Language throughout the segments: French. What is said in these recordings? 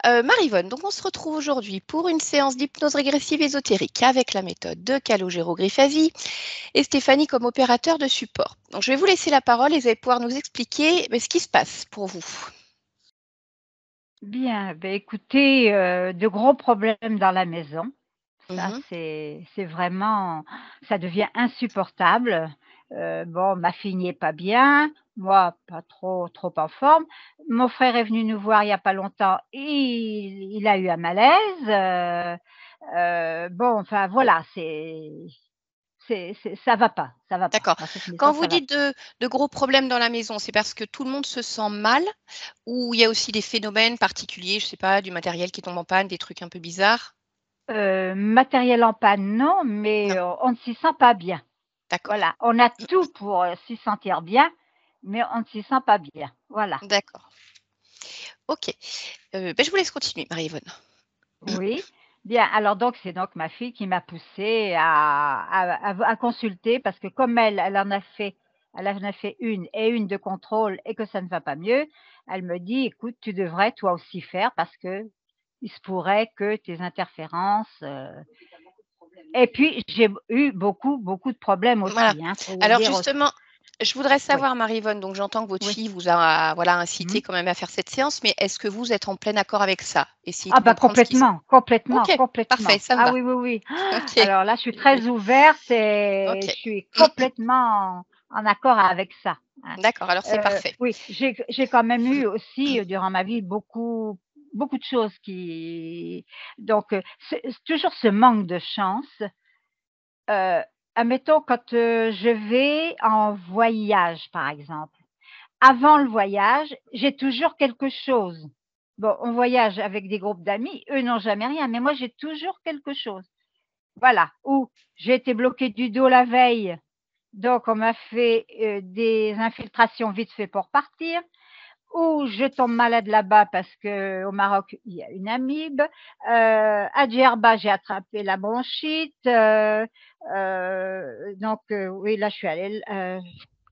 Maryvonne, donc on se retrouve aujourd'hui pour une séance d'hypnose régressive ésotérique avec la méthode de Calogero-Grifasi et Stéphanie comme opérateur de support. Donc je vais vous laisser la parole et vous allez pouvoir nous expliquer ce qui se passe pour vous. Bien, écoutez, de gros problèmes dans la maison. Ça, Mhm. c'est vraiment ça devient insupportable. Bon, ma fille n'y est pas bien, moi pas trop en forme. Mon frère est venu nous voir il y a pas longtemps, il a eu un malaise, bon, enfin voilà, ça va pas, ça va pas. D'accord. Dans cette Quand maison, vous ça va dites de gros problèmes dans la maison, c'est parce que tout le monde se sent mal ou il y a aussi des phénomènes particuliers, je ne sais pas, du matériel qui tombe en panne, des trucs un peu bizarres? Matériel en panne, non, mais Non, on ne s'y sent pas bien. d'accord. Voilà, on a tout pour, s'y sentir bien, mais on ne s'y sent pas bien. Voilà. D'accord. Ok. Je vous laisse continuer, Marie-Yvonne. Oui. Bien, alors donc c'est donc ma fille qui m'a poussée à consulter parce que comme elle en a fait une de contrôle et que ça ne va pas mieux, elle me dit: «Écoute, tu devrais toi aussi faire parce qu'il se pourrait que tes interférences», et puis j'ai eu beaucoup de problèmes Voilà. aussi, hein, faut vous Alors dire aussi. justement, je voudrais Oui, savoir, Marie-Yvonne, donc j'entends que votre oui. fille vous a voilà, Mmh. incité quand même à faire cette séance, mais est-ce que vous êtes en plein accord avec ça? Essayez Ah de bah comprendre ce qui se... complètement, Ok, parfait, complètement. ça me Ah va. oui, oui, oui. Ok, Alors là, je suis très ouverte et ok. je suis complètement en accord avec ça, hein. D'accord, alors c'est parfait. Oui, j'ai quand même eu aussi, durant ma vie beaucoup de choses qui donc c'est toujours ce manque de chance. Admettons quand, je vais en voyage, par exemple. Avant le voyage, j'ai toujours quelque chose. Bon, on voyage avec des groupes d'amis, eux n'ont jamais rien, mais moi j'ai toujours quelque chose. Voilà, ou j'ai été bloquée du dos la veille, donc on m'a fait, des infiltrations vite fait pour partir, ou je tombe malade là-bas parce qu'au Maroc, il y a une amibe, à Djerba, j'ai attrapé la bronchite, donc oui, là je suis allée,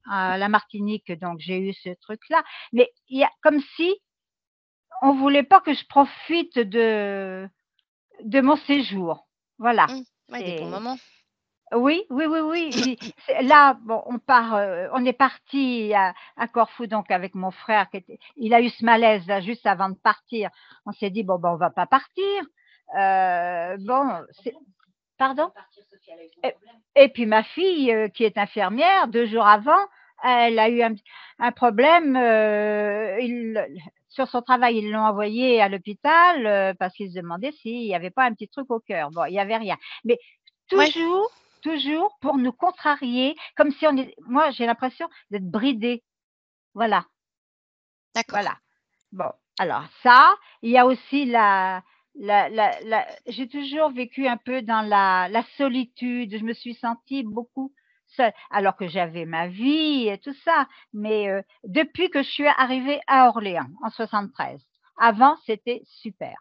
à la Martinique, donc j'ai eu ce truc-là. Mais il y a comme si on voulait pas que je profite de mon séjour. Voilà, Ouais, des bons c'est moments. oui, oui, oui, oui. Puis c'est là, bon, on est parti à Corfou donc avec mon frère il a eu ce malaise là juste avant de partir. On s'est dit: «Bon, ben, on va pas partir». Bon, c'est pardon? Et puis ma fille, qui est infirmière, 2 jours avant, elle a eu un problème, sur son travail, ils l'ont envoyée à l'hôpital, parce qu'ils se demandaient s'il y avait pas un petit truc au cœur. Bon, il y avait rien. Mais Ouais, toujours pour nous contrarier, comme si moi, j'ai l'impression d'être bridée. Voilà, d'accord. voilà. Bon, alors ça, il y a aussi j'ai toujours vécu un peu dans la solitude. Je me suis sentie beaucoup seule, alors que j'avais ma vie et tout ça. Mais depuis que je suis arrivée à Orléans en 73. Avant, c'était super.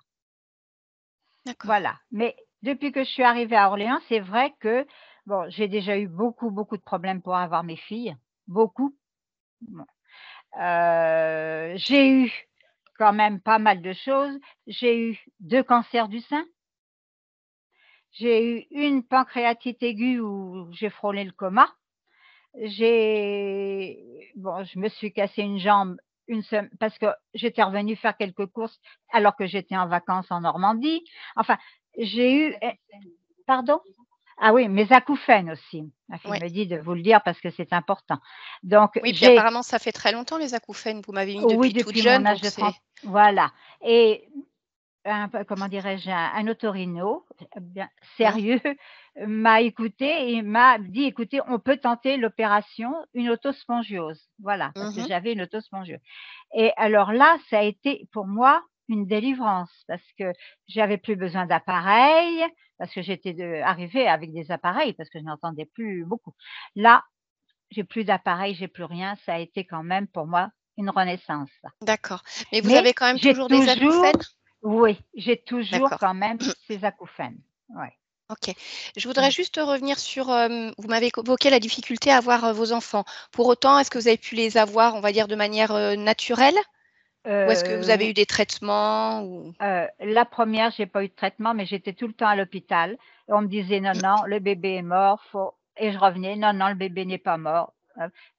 D'accord. Voilà. Mais depuis que je suis arrivée à Orléans, c'est vrai que bon, j'ai déjà eu beaucoup de problèmes pour avoir mes filles, beaucoup. Bon. J'ai eu quand même pas mal de choses. J'ai eu 2 cancers du sein. J'ai eu une pancréatite aiguë où j'ai frôlé le coma. Je me suis cassé une jambe parce que j'étais revenue faire quelques courses alors que j'étais en vacances en Normandie. Enfin, j'ai eu pardon? Ah oui, mes acouphènes aussi. Ma fille Ouais. me dit de vous le dire parce que c'est important. Donc Oui, puis apparemment, ça fait très longtemps les acouphènes. Vous m'avez mis oui, depuis toute depuis jeune, mon âge donc de c'est... 30, voilà. Et comment dirais-je? Un otorino, bien Mmh. sérieux, m'a écoutée et m'a dit: «Écoutez, on peut tenter l'opération, une autospongiose». Voilà, parce que Mmh. j'avais une autospongiose et alors là, ça a été pour moi une délivrance parce que j'avais plus besoin d'appareils, parce que arrivée avec des appareils parce que je n'entendais plus beaucoup. Là, j'ai plus d'appareils, j'ai plus rien, ça a été quand même pour moi une renaissance. D'accord. Mais vous Mais avez quand même j'ai toujours des toujours acouphènes? oui, j'ai toujours D'accord. quand même ces acouphènes. Ouais. OK. Je voudrais Mmh. juste revenir sur, vous m'avez évoqué la difficulté à avoir, vos enfants. Pour autant, est-ce que vous avez pu les avoir, on va dire, de manière, naturelle? Ou est-ce que vous avez eu des traitements ou... La première, j'ai pas eu de traitement, mais j'étais tout le temps à l'hôpital. Et on me disait non, non, le bébé est mort. Et je revenais, non, non, le bébé n'est pas mort.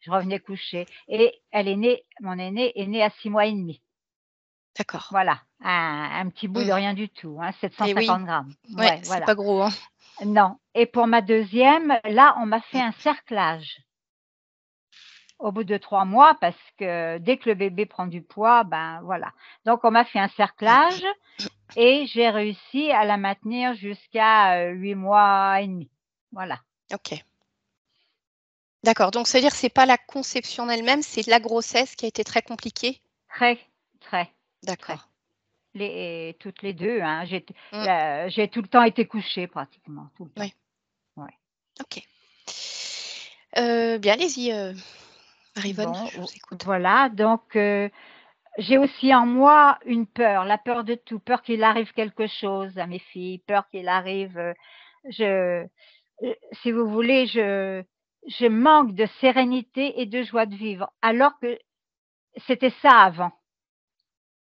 Je revenais coucher. Et elle est née, mon aînée est née à 6 mois et demi. D'accord. Voilà, un petit bout de rien du tout, hein, Et oui, 750 grammes. ouais, Ouais, c'est voilà. pas gros, hein. Non. Et pour ma deuxième, là, on m'a fait un cerclage au bout de 3 mois parce que dès que le bébé prend du poids, ben voilà. Donc on m'a fait un cerclage et j'ai réussi à la maintenir jusqu'à 8 mois et demi. Voilà. Ok. D'accord. Donc, c'est-à-dire que c'est pas la conception en elle-même, c'est la grossesse qui a été très compliquée. Très, très, très. D'accord. Toutes les deux, hein. Mm. J'ai tout le temps été couchée pratiquement, tout le temps. Oui. Ouais. Ok. Bien, allez-y, Marie-Vonne, Bon, je vous écoute. voilà. Donc, j'ai aussi en moi une peur, la peur de tout, peur qu'il arrive quelque chose à mes filles, peur qu'il arrive, je si vous voulez, je manque de sérénité et de joie de vivre, alors que c'était ça avant.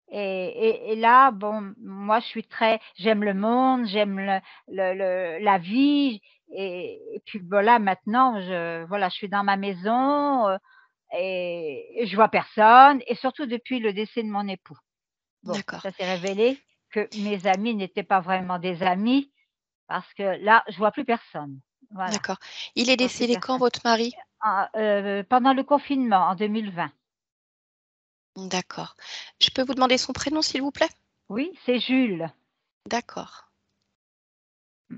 Et là, bon, moi, j'aime le monde, j'aime la vie, et puis voilà, maintenant, voilà, je suis dans ma maison, et je vois personne, et surtout depuis le décès de mon époux. Bon, D'accord. ça s'est révélé que mes amis n'étaient pas vraiment des amis parce que là, je vois plus personne. Voilà, D'accord. Il est je vois plus décédé quand, personne. votre mari? Pendant le confinement en 2020. D'accord. Je peux vous demander son prénom, s'il vous plaît? Oui, c'est Jules. D'accord. Mmh.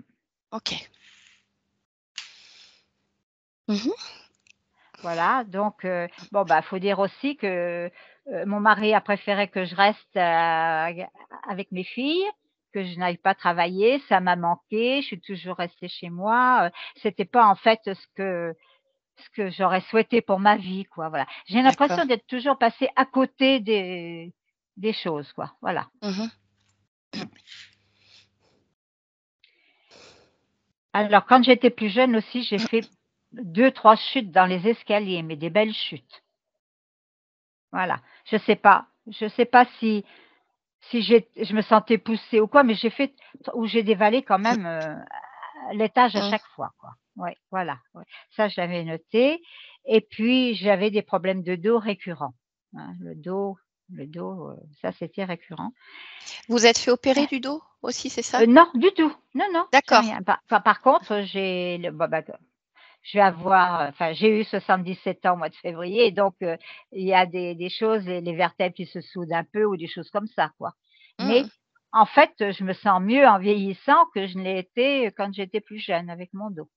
Ok. Mhm. Voilà, donc bon, bah, faut dire aussi que, mon mari a préféré que je reste, avec mes filles, que je n'aille pas travailler. Ça m'a manqué, je suis toujours restée chez moi, c'était pas en fait ce que j'aurais souhaité pour ma vie, quoi, voilà. J'ai D'accord. l'impression d'être toujours passée à côté des choses, quoi, voilà. Mhm. Mmh. Alors quand j'étais plus jeune aussi, j'ai fait 2-3 chutes dans les escaliers, mais des belles chutes. Voilà. Je sais pas si je me sentais poussée ou quoi, mais j'ai dévalé quand même, l'étage à Mhm. chaque fois, quoi. Ouais, voilà, ouais. Ça, je l'avais noté et puis j'avais des problèmes de dos récurrents, hein. Le dos, ça, c'était récurrent. Vous êtes fait opérer du dos aussi, c'est ça? Non, du tout. Non, non, j'ai D'accord. rien. Par contre, j'ai eu 77 ans au mois de février, donc il y a des choses, les vertèbres qui se soudent un peu ou des choses comme ça, quoi. Mhm. Mais en fait, je me sens mieux en vieillissant que je ne l'ai été quand j'étais plus jeune avec mon dos.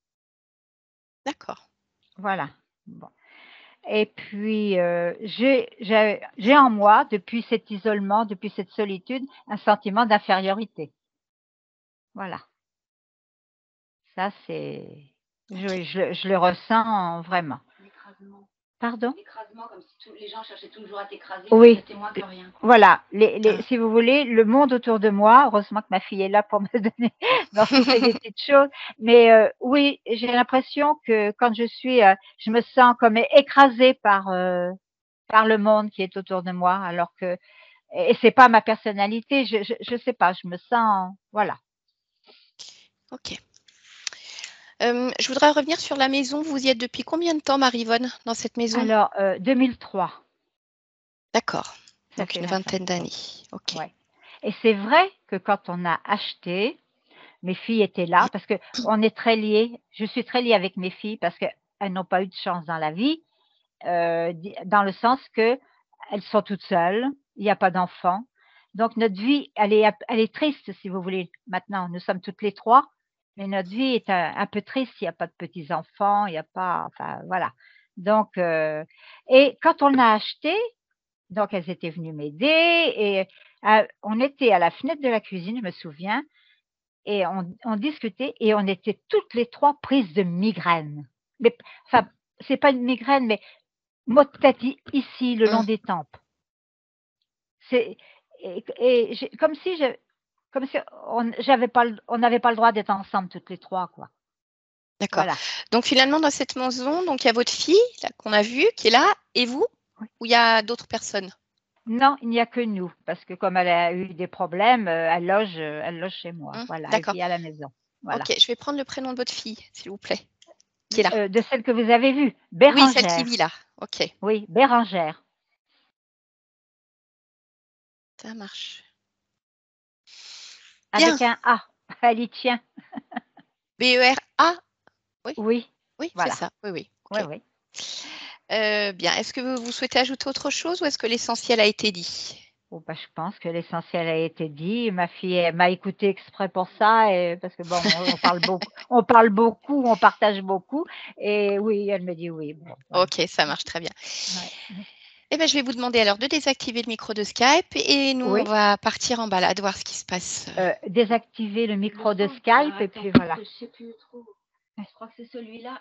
D'accord. Voilà. Bon et puis, j'ai en moi, depuis cet isolement, depuis cette solitude, un sentiment d'infériorité. Voilà. Ça, Ok. je le ressens vraiment. Pardon? Oui, voilà, Ah. si vous voulez, le monde autour de moi, heureusement que ma fille est là pour me donner m'insuffler des petites choses, mais oui, j'ai l'impression que quand je me sens comme écrasée par le monde qui est autour de moi, alors que et c'est pas ma personnalité, je sais pas, je me sens voilà. Ok. Je voudrais revenir sur la maison. Vous y êtes depuis combien de temps, Marie-Vonne, dans cette maison? Alors, 2003, D'accord. ça Donc fait une 20 ans, vingtaine d'années. Ok. ouais et c'est vrai que quand on a acheté, mes filles étaient là parce qu'on est très liés. Je suis très liée avec mes filles parce qu'elles n'ont pas eu de chance dans la vie, dans le sens qu'elles sont toutes seules, il n'y a pas d'enfants. Donc notre vie, elle est triste si vous voulez. Maintenant, nous sommes toutes les 3, mais notre vie est un peu triste. Il n'y a pas de petits-enfants, il n'y a pas enfin voilà. Donc et quand on a acheté, donc elles étaient venues m'aider et on était à la fenêtre de la cuisine, je me souviens et on discutait et on était toutes les 3 prises de migraine. Mais enfin, c'est pas une migraine, mais maux de tête ici, le long Mmh. des tempes. C'est et j'ai comme si on n'avait pas le droit d'être ensemble toutes les 3 quoi. D'accord. Voilà. Donc finalement, dans cette maison, donc il y a votre fille, là, qu'on a vue, qui est là, et vous? Oui. Ou il y a d'autres personnes? Non, il n'y a que nous, parce que comme elle a eu des problèmes, elle loge chez moi. Voilà, elle D'accord. vit à la maison. Voilà. Ok, je vais prendre le prénom de votre fille, s'il vous plaît, qui est là. De celle que vous avez vue, Oui, celle qui vit Bérangère. là. Ok, Oui, Bérangère. ça marche. Bien. Avec un A. Elle y tient. B-E-R-A. Oui, Oui, oui, c'est voilà. ça. Oui, oui. Oui, Ok. oui. Bien. Est-ce que vous souhaitez ajouter autre chose ou est-ce que l'essentiel a été dit? Bon, bah, je pense que l'essentiel a été dit. Ma fille, elle m'a écoutée exprès pour ça, et parce que bon, on parle beaucoup, on partage beaucoup, et oui, elle me dit oui. Bon, voilà. Ok, ça marche très bien. Ouais. Eh bien, je vais vous demander alors de désactiver le micro de Skype et nous, on Oui, va partir en balade, voir ce qui se passe. désactiver le micro de Skype, et puis voilà. Je sais plus trop. Je crois que c'est celui-là.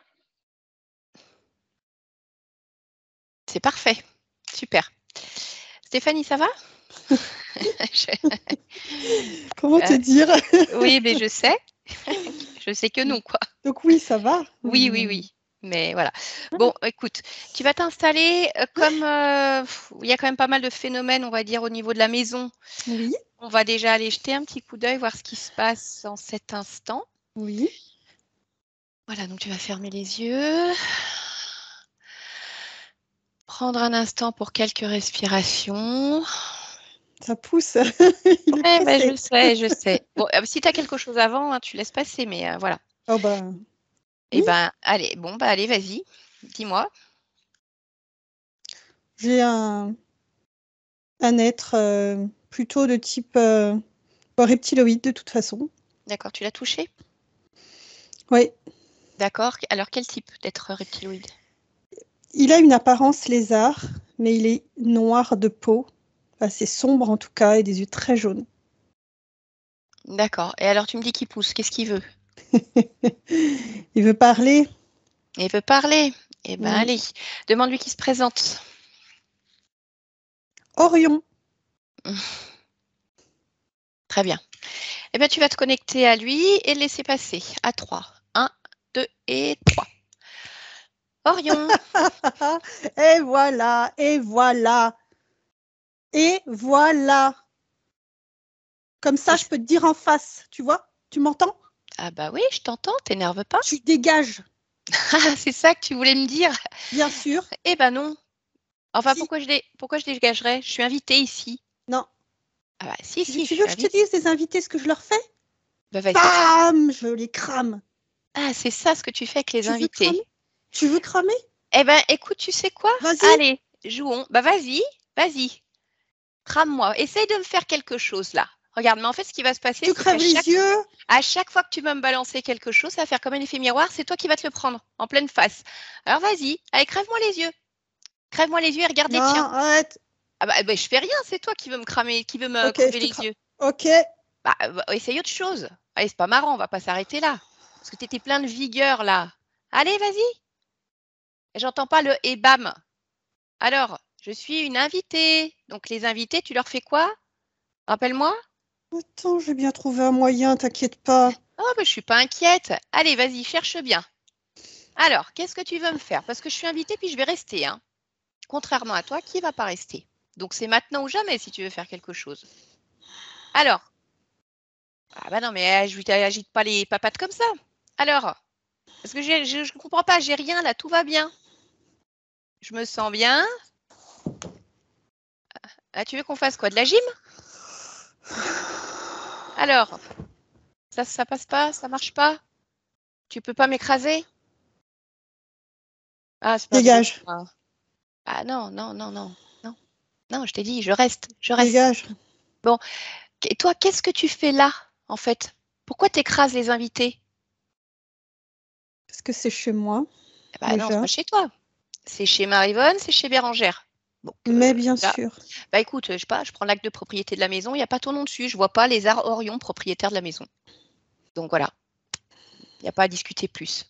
C'est parfait. Super. Stéphanie, ça va? Comment te dire? Oui, mais je sais. Je sais que non, quoi. Donc oui, ça va. Oui, oui, oui. Mais voilà. Bon, écoute, tu vas t'installer comme il y a quand même pas mal de phénomènes, on va dire, au niveau de la maison. Oui, On va déjà aller jeter un petit coup d'œil, voir ce qui se passe en cet instant. oui. Voilà, donc tu vas fermer les yeux. Prendre un instant pour quelques respirations. Ça pousse. Il est Ouais, bah, je pressé. sais, je sais. Bon, si tu as quelque chose avant, hein, tu laisses passer, mais voilà. Oh bah, Eh oui. ben, allez, bon, bah allez, vas-y, dis-moi. J'ai un être plutôt de type reptiloïde de toute façon. D'accord, tu l'as touché? Oui. D'accord. Alors, quel type d'être reptiloïde? Il a une apparence lézard, mais il est noir de peau, assez sombre en tout cas, et des yeux très jaunes. D'accord. Et alors, tu me dis qu'il pousse, qu'est-ce qu'il veut? Il veut parler. Il veut parler. Eh ben, Oui. allez, demande-lui qu'il se présente. Orion. Très bien. Eh bien, tu vas te connecter à lui et le laisser passer. À 3. 1, 2 et 3. Orion. Et voilà, et voilà, et voilà. Comme ça, je peux te dire en face, tu vois? Tu m'entends? Ah bah oui, je t'entends, t'énerve pas. Tu dégages, Ah, c'est ça que tu voulais me dire? bien sûr. Eh ben non. Enfin, Si. pourquoi je dégagerais? Je suis invitée ici. Non. Ah bah si, Tu, si, je tu veux suis que je te invitée. dise des invités ce que je leur fais? Bah vas-y. Bam! Je les crame. Ah, c'est ça ce que tu fais avec les Tu veux invités. cramer? Tu veux cramer? Eh ben, écoute, tu sais quoi? Vas-y. Allez, jouons. Bah vas-y, vas-y. Crame-moi. Essaye de me faire quelque chose là. Regarde, mais en fait, ce qui va se passer, Tu c'est qu'à crèves les yeux. chaque fois que tu vas me balancer quelque chose, ça va faire comme un effet miroir, c'est toi qui vas te le prendre en pleine face. Alors vas-y, allez, crève-moi les yeux. Crève-moi les yeux et regarde les Non, tiens. arrête. Ah bah, je fais rien, c'est toi qui veux me cramer, qui veux me Ok, crever je te les crame. yeux. Ok. Bah, essaye autre chose. Allez, c'est pas marrant, on va pas s'arrêter là. Parce que tu étais plein de vigueur là. Allez, vas-y. Et j'entends pas le et bam. Alors, je suis une invitée. Donc les invités, tu leur fais quoi? Rappelle-moi. Attends, je vais bien trouver un moyen, t'inquiète pas. Oh, bah, je suis pas inquiète. Allez, vas-y, cherche bien. Alors, qu'est-ce que tu veux me faire? Parce que je suis invitée, puis je vais rester, hein. Contrairement à toi, qui va pas rester? Donc c'est maintenant ou jamais si tu veux faire quelque chose. Alors, ah bah non, mais agite pas les papates comme ça. Alors, parce que je ne comprends pas, j'ai rien là, tout va bien. Je me sens bien. Ah, tu veux qu'on fasse quoi? De la gym? Alors, ça passe pas, ça marche pas? Tu peux pas m'écraser? Ah, c'est pas drôle. Dégage. Ah ah non, non, non, non, non, non, je t'ai dit, je reste, je reste. Dégage. Bon, et toi, qu'est-ce que tu fais là, en fait? Pourquoi t'écrases les invités? Parce que c'est chez moi, Eh bah non, c'est déjà. pas chez toi. C'est chez Marivonne, c'est chez Bérangère. Donc Mais bien là, sûr. bah écoute, je sais pas, je prends l'acte de propriété de la maison, il n'y a pas ton nom dessus, je vois pas les arts Orion, propriétaire de la maison. Donc voilà, il n'y a pas à discuter plus.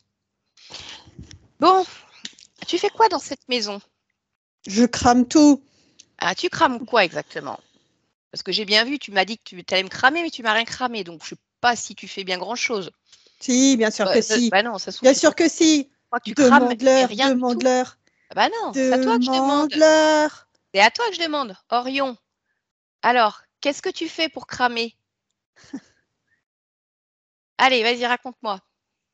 Bon, tu fais quoi dans cette maison? Je crame tout. Ah, tu crames quoi exactement? Parce que j'ai bien vu, tu m'as dit que tu allais me cramer, mais tu m'as rien cramé, donc je sais pas si tu fais bien grand-chose. Si, bien sûr que si. Bah non, ça se trouve, Bien sûr que si. je crois que tu crames, mais Demande-leur, rien du tout. demande-leur, Ah bah non, c'est à toi que je demande. demande-leur. C'est à toi que je demande. Orion. Alors, qu'est-ce que tu fais pour cramer? Allez, vas-y, raconte-moi.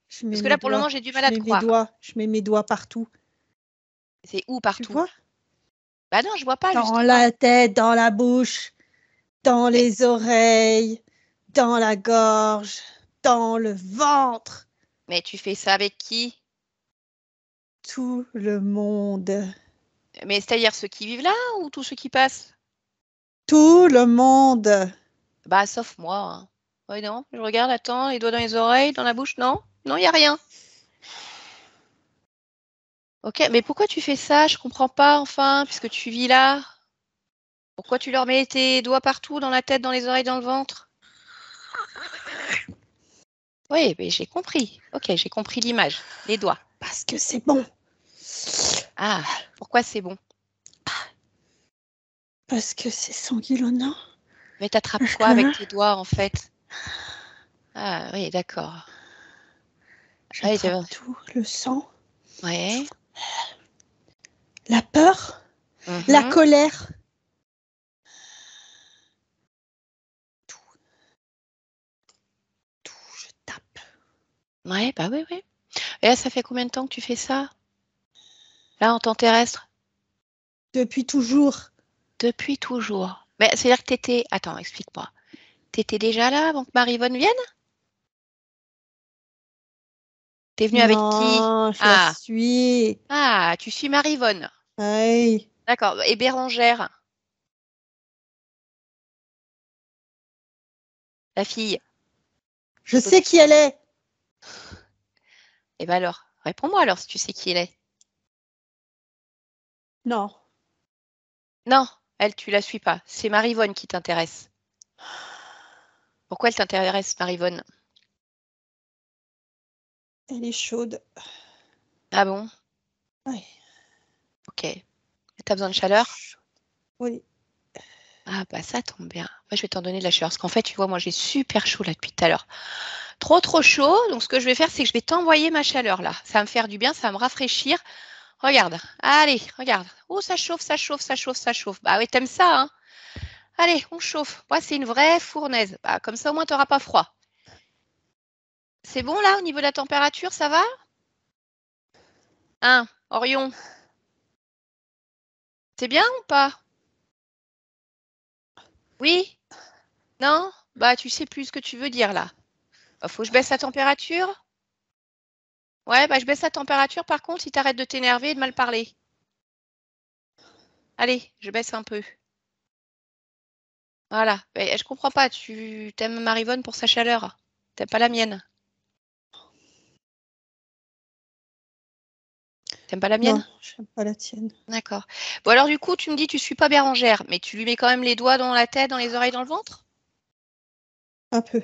Je mets Parce que mes là, pour le doigts. moment, j'ai du mal à te croire. Je mets mes doigts partout. C'est où Tu partout? vois? Bah non, je vois pas, Dans justement. la tête, dans la bouche, dans Mais, les oreilles, dans la gorge, dans le ventre. mais tu fais ça avec qui? Tout le monde. Mais c'est-à-dire ceux qui vivent là ou tous ceux qui passent? Tout le monde. Bah, sauf moi, hein. Ouais, non, je regarde, attends, les doigts dans les oreilles, dans la bouche, non? Non, il n'y a rien. Ok, mais pourquoi tu fais ça? Je comprends pas, enfin, puisque tu vis là. Pourquoi tu leur mets tes doigts partout, dans la tête, dans les oreilles, dans le ventre? Oui, mais j'ai compris. Ok, j'ai compris l'image. Les doigts. Parce que c'est bon. Ah, pourquoi c'est bon? Parce que c'est sanguillonnant. Mais t'attrapes Parce quoi que avec tes doigts, en fait? Ah, oui, d'accord. Ah oui, c'est j'attrape bon. tout. Le sang, Ouais. la peur, la Mhm. colère. Tout, je tape. Ouais, bah oui, oui. Et là, ça fait combien de temps que tu fais ça? Là, en temps terrestre? Depuis toujours. Depuis toujours. Mais c'est-à-dire que t'étais... Attends, explique-moi. T'étais déjà là avant que Marie-Vonne vienne? T'es venue avec qui? Non, je la Ah, suis. ah, tu suis Marie-Vonne. Aïe. D'accord. Et Bérangère, la fille. Je sais qui elle est. Eh ben alors, réponds-moi alors si tu sais qui elle est. Non. Non, elle, tu la suis pas. C'est Marie-Vonne qui t'intéresse. Pourquoi elle t'intéresse, Marie-Vonne? Elle est chaude. Ah bon? Ouais. Ok. T'as besoin de chaleur? Oui. Ah bah ça tombe bien. Moi, je vais t'en donner de la chaleur. Parce qu'en fait, tu vois, moi, j'ai super chaud là depuis tout à l'heure. Trop, trop chaud. Donc, ce que je vais faire, c'est que je vais t'envoyer ma chaleur là. Ça va me faire du bien, ça va me rafraîchir. Regarde. Allez, regarde. Oh, ça chauffe, ça chauffe, ça chauffe, ça chauffe. Bah oui, t'aimes ça, hein? Allez, on chauffe. Moi, c'est une vraie fournaise. Bah, comme ça, au moins, t'auras pas froid. C'est bon là, au niveau de la température, ça va? Hein, Orion, c'est bien ou pas? Oui? Non? Bah, tu sais plus ce que tu veux dire là. Bah, faut que je baisse la température? Ouais, bah, je baisse la température par contre si t'arrêtes de t'énerver et de mal parler. Allez, je baisse un peu. Voilà. Mais je comprends pas, tu t'aimes Marivonne pour sa chaleur. T'aimes pas la mienne. T'aimes pas la Non, mienne? j'aime pas la tienne. D'accord. Bon alors du coup, tu me dis tu suis pas Bérangère, mais tu lui mets quand même les doigts dans la tête, dans les oreilles, dans le ventre? Un peu.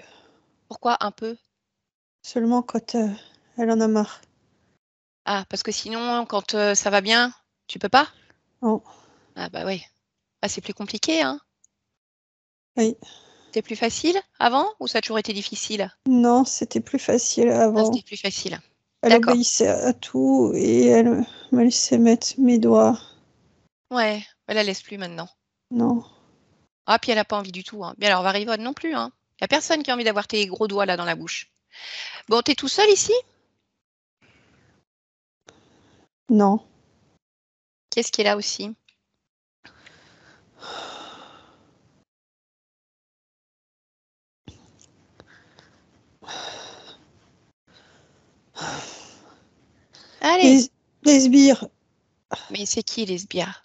Pourquoi un peu? Seulement quand elle en a marre. Ah, parce que sinon, quand ça va bien, tu peux pas? Oh. Ah bah oui. Ah, c'est plus compliqué, hein? Oui. C'était plus facile avant ou ça a toujours été difficile? Non, c'était plus facile Ah, avant. c'était plus facile. Elle D'accord. obéissait à tout et elle m'a laissé mettre mes doigts. Ouais, elle la laisse plus maintenant. Non. Ah, puis elle a pas envie du tout, hein. Bien alors, Varivonne non plus, hein. Y a personne qui a envie d'avoir tes gros doigts là dans la bouche. Bon, t'es tout seul ici? Non. Qu'est-ce qui est là aussi? Allez! Les sbires. Mais c'est qui les sbires?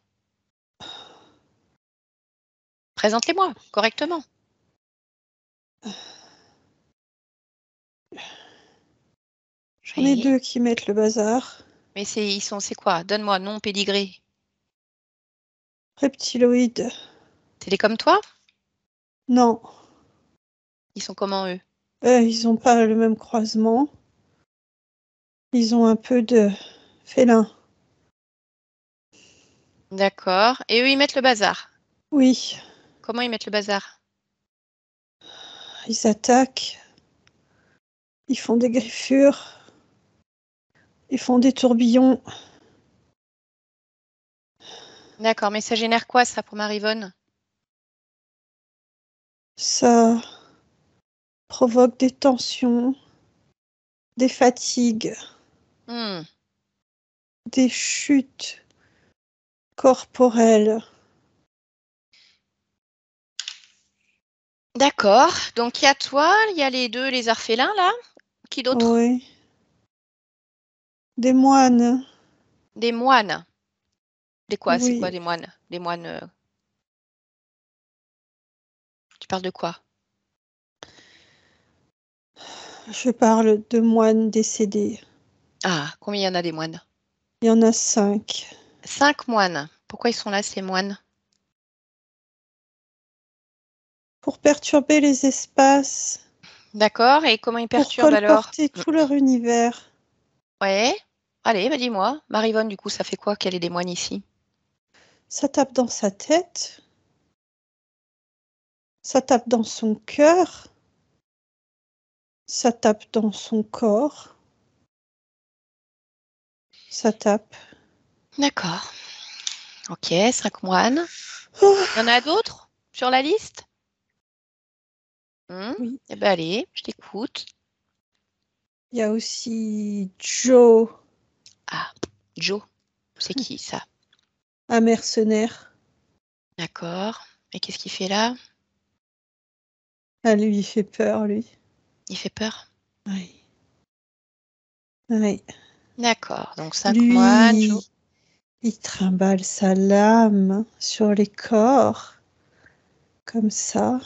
Présente-les-moi correctement. J'en ai Oui. deux qui mettent le bazar. Mais c'est quoi? Donne-moi nom, pédigré. Reptiloïdes. C'est des comme toi? Non. Ils sont comment eux? Ils ont pas le même croisement. Ils ont un peu de félin. D'accord. Et eux, ils mettent le bazar. Oui. Comment ils mettent le bazar? Ils attaquent. Ils font des griffures. Ils font des tourbillons. D'accord, mais ça génère quoi ça pour Maryvonne? Ça provoque des tensions, des fatigues, Hmm, des chutes corporelles. D'accord, donc il y a toi, il y a les deux, les orphelins là. Qui d'autre? Oui. Des moines. Des moines. Des quoi? C'est quoi Oui. des moines? Des moines. Tu parles de quoi? Je parle de moines décédés. Ah, combien il y en a des moines? Il y en a 5. 5 moines. Pourquoi ils sont là, ces moines? Pour perturber les espaces, D'accord, et comment ils pour perturbent alors? colporter tout leur univers. Ouais. Allez, bah dis-moi. Maryvonne, du coup, ça fait quoi qu'elle ait des moines ici? Ça tape dans sa tête, ça tape dans son cœur, ça tape dans son corps, ça tape. D'accord. Ok, 5 moines. Oh, Il y en a d'autres sur la liste? oui, Eh ben allez, je t'écoute. il y a aussi Joe, Ah, Joe, c'est qui ça? un mercenaire. D'accord. Et qu'est-ce qu'il fait là? Ah, lui, il fait peur, lui. Il fait peur. Oui, oui. D'accord, donc 5 moines, Joe. Lui, il trimballe sa lame sur les corps, comme ça.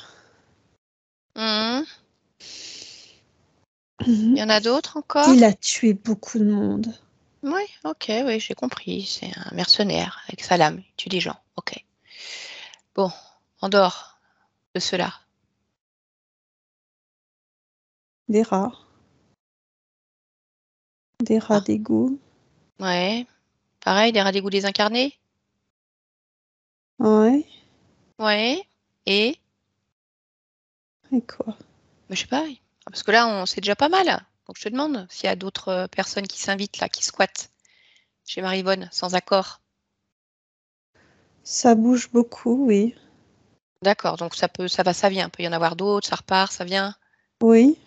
Il y en a d'autres Il encore? a tué beaucoup de monde. Oui, ok, oui, j'ai compris. C'est un mercenaire avec sa lame, il tue des gens. Ok. Bon, en dehors de cela. Des rats Ah, d'égout. ouais. Pareil, des rats d'égout désincarnés? Ouais, Ouais. Et? et quoi? Mais je sais pas. Parce que là, c'est déjà pas mal. Donc je te demande s'il y a d'autres personnes qui s'invitent là, qui squattent chez Maryvonne sans accord. Ça bouge beaucoup, oui. D'accord, donc ça va, ça vient. Il peut y en avoir d'autres, ça repart, ça vient. Oui.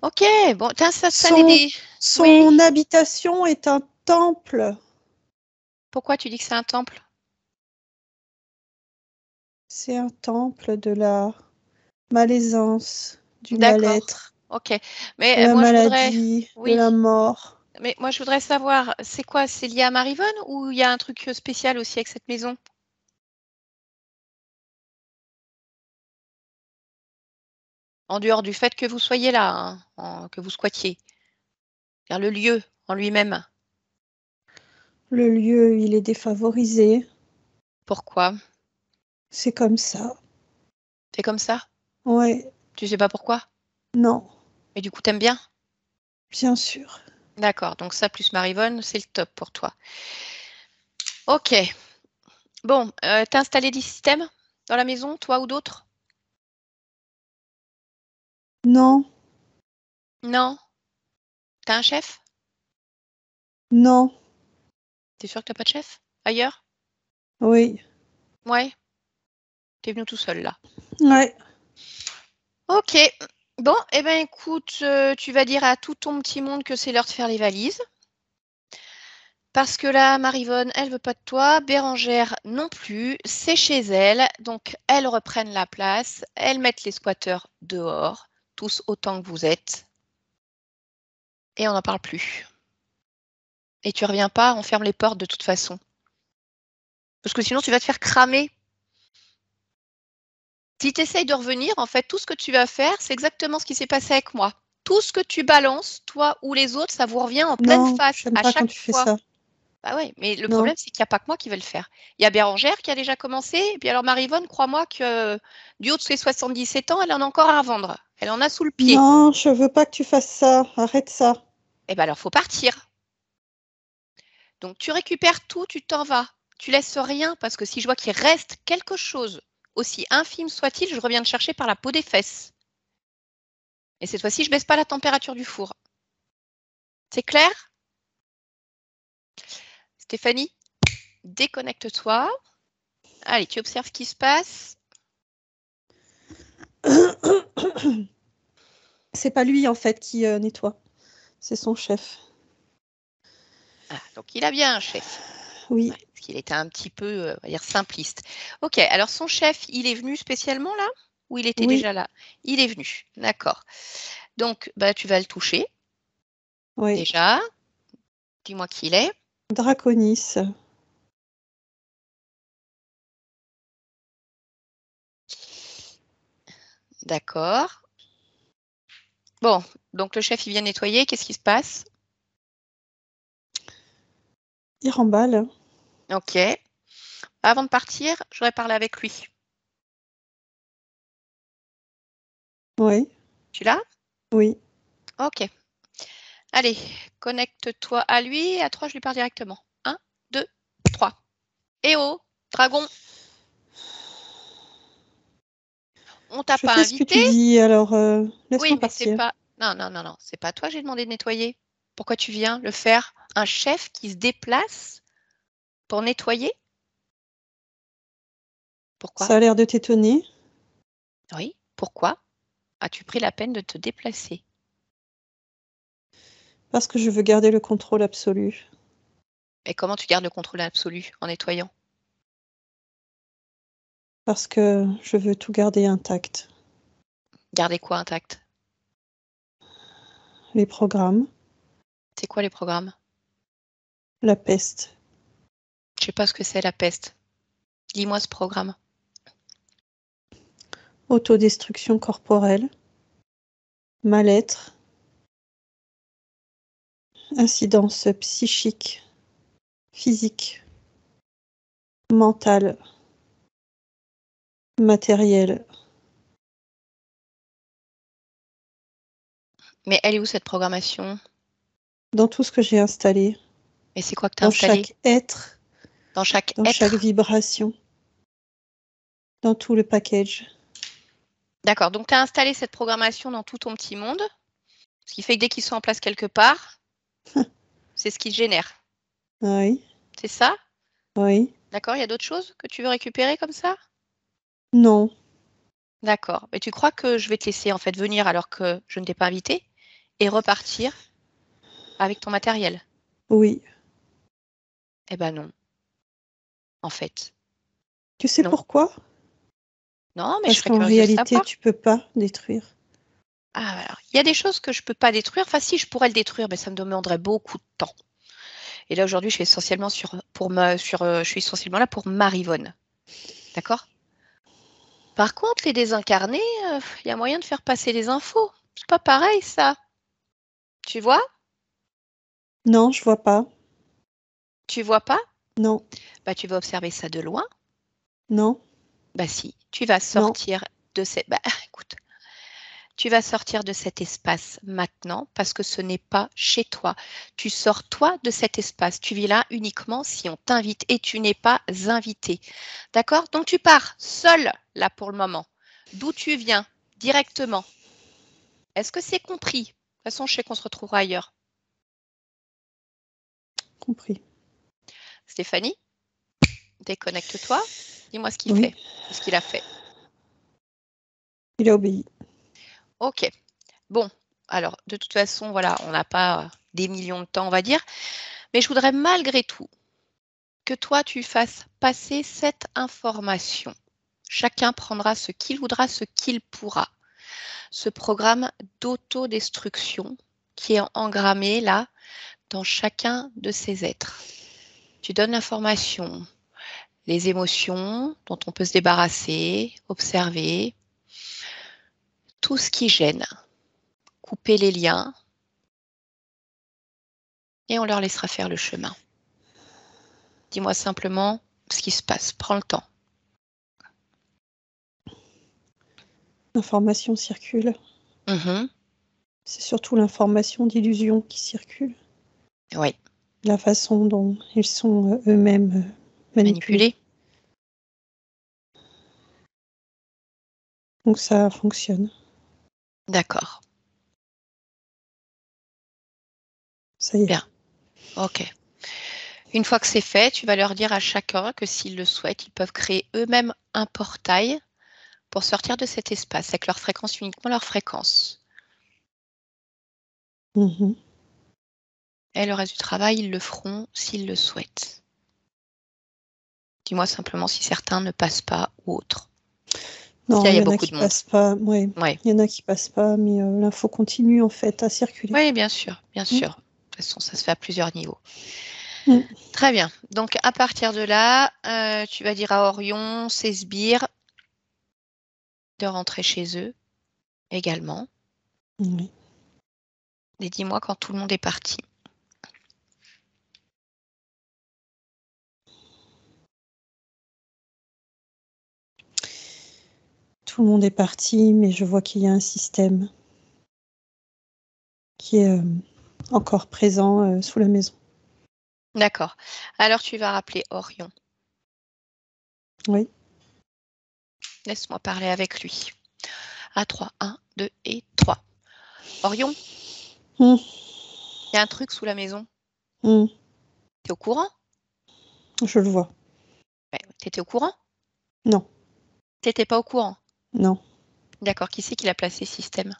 Ok, bon, t'as installé Son, des. Oui. son habitation est un temple. Pourquoi tu dis que c'est un temple? C'est un temple de la malaisance, du D'accord. mal-être, Ok. de Mais la moi je voudrais. maladie, de Oui. la mort. Mais moi je voudrais savoir, c'est quoi? C'est lié à Maryvonne ou il y a un truc spécial aussi avec cette maison? En dehors du fait que vous soyez là, hein, que vous squattiez. Car le lieu en lui-même. Le lieu, il est défavorisé. Pourquoi? C'est comme ça. C'est comme ça? Ouais, Tu sais pas pourquoi? non, Mais du coup, t'aimes bien? bien sûr. D'accord, donc ça plus Maryvonne, c'est le top pour toi. Ok. Bon, t'as installé des systèmes dans la maison, toi ou d'autres? Non, Non? T'as un chef? non, T'es sûr que t'as pas de chef? Ailleurs? oui, Ouais? T'es venu tout seul là. ouais. Ok. Bon, eh ben écoute, tu vas dire à tout ton petit monde que c'est l'heure de faire les valises. Parce que là, Maryvonne, elle veut pas de toi. Bérangère non plus. C'est chez elle. Donc, elles reprennent la place. Elles mettent les squatteurs dehors. Tous autant que vous êtes. Et on n'en parle plus. Et tu reviens pas, on ferme les portes de toute façon. Parce que sinon, tu vas te faire cramer. Si tu essayes de revenir, en fait, tout ce que tu vas faire, c'est exactement ce qui s'est passé avec moi. Tout ce que tu balances, toi ou les autres, ça vous revient en pleine Non, face j'aime à pas quand chaque tu fais fois. ça. Bah ouais, mais le Non, problème, c'est qu'il n'y a pas que moi qui vais le faire. Il y a Bérangère qui a déjà commencé. Et puis alors, Maryvonne, crois-moi que du haut de ses 77 ans, elle en a encore à vendre. Elle en a sous le pied. non, je veux pas que tu fasses ça. Arrête ça. Eh ben alors, faut partir. Donc, tu récupères tout, tu t'en vas. Tu laisses rien parce que si je vois qu'il reste quelque chose, aussi infime soit-il, je reviens te chercher par la peau des fesses. Et cette fois-ci, je baisse pas la température du four. C'est clair? Stéphanie, déconnecte-toi. Allez, tu observes ce qui se passe. C'est pas lui en fait qui nettoie, c'est son chef. Ah, donc, il a bien un chef. Oui, Ouais, parce qu'il était un petit peu, on va dire, simpliste. Ok, alors son chef, il est venu spécialement là? Ou il était Oui. déjà là? Il est venu, d'accord. Donc, bah, tu vas le toucher oui. déjà. Dis-moi qui il est. Draconis. D'accord. Bon, donc le chef, il vient nettoyer. Qu'est-ce qui se passe? Il remballe. Ok. Avant de partir, j'aurais parlé avec lui. Oui, Tu l'as? oui. Ok. Allez, connecte-toi à lui. À 3, je lui parle directement. 1, 2, 3. Eh oh, dragon, on t'a Je pas fais ce que invité? tu dis, alors Oui, laisse-moi mais c'est partir. pas. Non, non, non, non. C'est pas toi que j'ai demandé de nettoyer. Pourquoi tu viens le faire? Un chef qui se déplace pour nettoyer? Pourquoi? Ça a l'air de t'étonner. Oui, pourquoi as-tu pris la peine de te déplacer? Parce que je veux garder le contrôle absolu. Et comment tu gardes le contrôle absolu en nettoyant? Parce que je veux tout garder intact. Garder quoi intact? Les programmes, C'est quoi les programmes? la peste, Je sais pas ce que c'est la peste. Lis-moi ce programme. autodestruction corporelle, mal-être, incidence psychique, physique, mentale, matérielle. Mais elle est où cette programmation? Dans tout ce que j'ai installé, Et c'est quoi que tu as dans installé? chaque être, Dans chaque dans chaque être? vibration, dans tout le package. D'accord, donc tu as installé cette programmation dans tout ton petit monde, ce qui fait que dès qu'ils sont en place quelque part, c'est ce qui se génère. Oui, C'est ça? oui, D'accord, il y a d'autres choses que tu veux récupérer comme ça? non, D'accord. Mais tu crois que je vais te laisser en fait venir alors que je ne t'ai pas invité et repartir avec ton matériel? oui. Eh ben non, en fait. Tu sais Non. pourquoi? Non, mais je Parce serais qu'en curieuse de le réalité, savoir. tu peux pas détruire. Ah, alors, il y a des choses que je peux pas détruire. Enfin, si, je pourrais le détruire, mais ça me demanderait beaucoup de temps. Et là, aujourd'hui, je suis essentiellement je suis essentiellement là pour Marivonne. D'accord? Par contre, les désincarnés, il y a moyen de faire passer les infos. C'est pas pareil, ça. Tu vois? Non, je vois pas. Tu vois pas? Non, Bah, tu vas observer ça de loin. non, Bah, si. Tu vas non. sortir de cette. Bah, écoute, tu vas sortir de cet espace maintenant parce que ce n'est pas chez toi. Tu sors toi de cet espace. Tu vis là uniquement si on t'invite et tu n'es pas invité. D'accord? Donc tu pars seul là pour le moment. D'où tu viens directement. Est-ce que c'est compris? De toute façon, je sais qu'on se retrouvera ailleurs. Compris. Stéphanie, déconnecte-toi. Dis-moi ce qu'il Oui, fait, ce qu'il a fait. il a obéi. Ok. Bon, alors de toute façon, voilà, on n'a pas des millions de temps, on va dire. Mais je voudrais malgré tout que toi, tu fasses passer cette information. Chacun prendra ce qu'il voudra, ce qu'il pourra. Ce programme d'autodestruction qui est engrammé là dans chacun de ces êtres. Tu donnes l'information, les émotions dont on peut se débarrasser, observer, tout ce qui gêne, couper les liens et on leur laissera faire le chemin. Dis-moi simplement ce qui se passe, prends le temps. L'information circule. Mhm. C'est surtout l'information d'illusion qui circule. Oui, La façon dont ils sont eux-mêmes manipulés. manipuler. Donc ça fonctionne. D'accord, Ça y est. bien, ok. Une fois que c'est fait, tu vas leur dire à chacun que s'ils le souhaitent, ils peuvent créer eux-mêmes un portail pour sortir de cet espace avec leur fréquence, uniquement leur fréquence. Mhm. Et le reste du travail, ils le feront s'ils le souhaitent. Dis-moi simplement si certains ne passent pas ou autres. Non, Il y il a y en a beaucoup qui de monde. passent pas. Ouais. Ouais. Il y en a qui passent pas, mais l'info continue en fait à circuler. Oui, bien sûr, bien sûr. De toute façon, ça se fait à plusieurs niveaux. Mm. Très bien. Donc, à partir de là, tu vas dire à Orion, ses sbires, de rentrer chez eux également. Oui. Et dis-moi quand tout le monde est parti. Tout le monde est parti, mais je vois qu'il y a un système qui est encore présent sous la maison. D'accord. Alors, tu vas rappeler Orion. Oui. Laisse-moi parler avec lui. À 3, 1, 2 et 3. Orion, Mm. il y a un truc sous la maison. Mm. T'es au courant? Je le vois. Ouais, t'étais au courant? Non. T'étais pas au courant? Non. D'accord. Qui c'est qui l'a placé, système?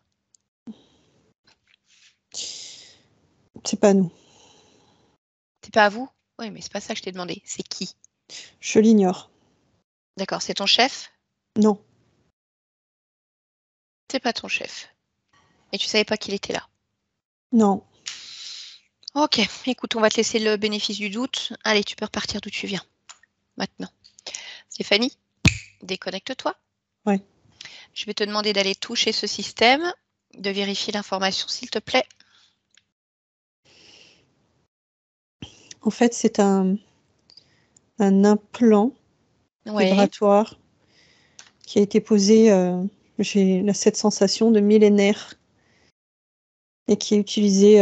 C'est pas nous. C'est pas à vous? Oui, mais c'est pas ça que je t'ai demandé. C'est qui? Je l'ignore. D'accord, c'est ton chef? Non. C'est pas ton chef. Et tu savais pas qu'il était là. Non. Ok, écoute, on va te laisser le bénéfice du doute. Allez, tu peux repartir d'où tu viens. Maintenant. Stéphanie, déconnecte-toi. Ouais. Je vais te demander d'aller toucher ce système, de vérifier l'information, s'il te plaît. En fait, c'est un implant Oui, vibratoire qui a été posé, j'ai cette sensation de millénaire, et qui est utilisé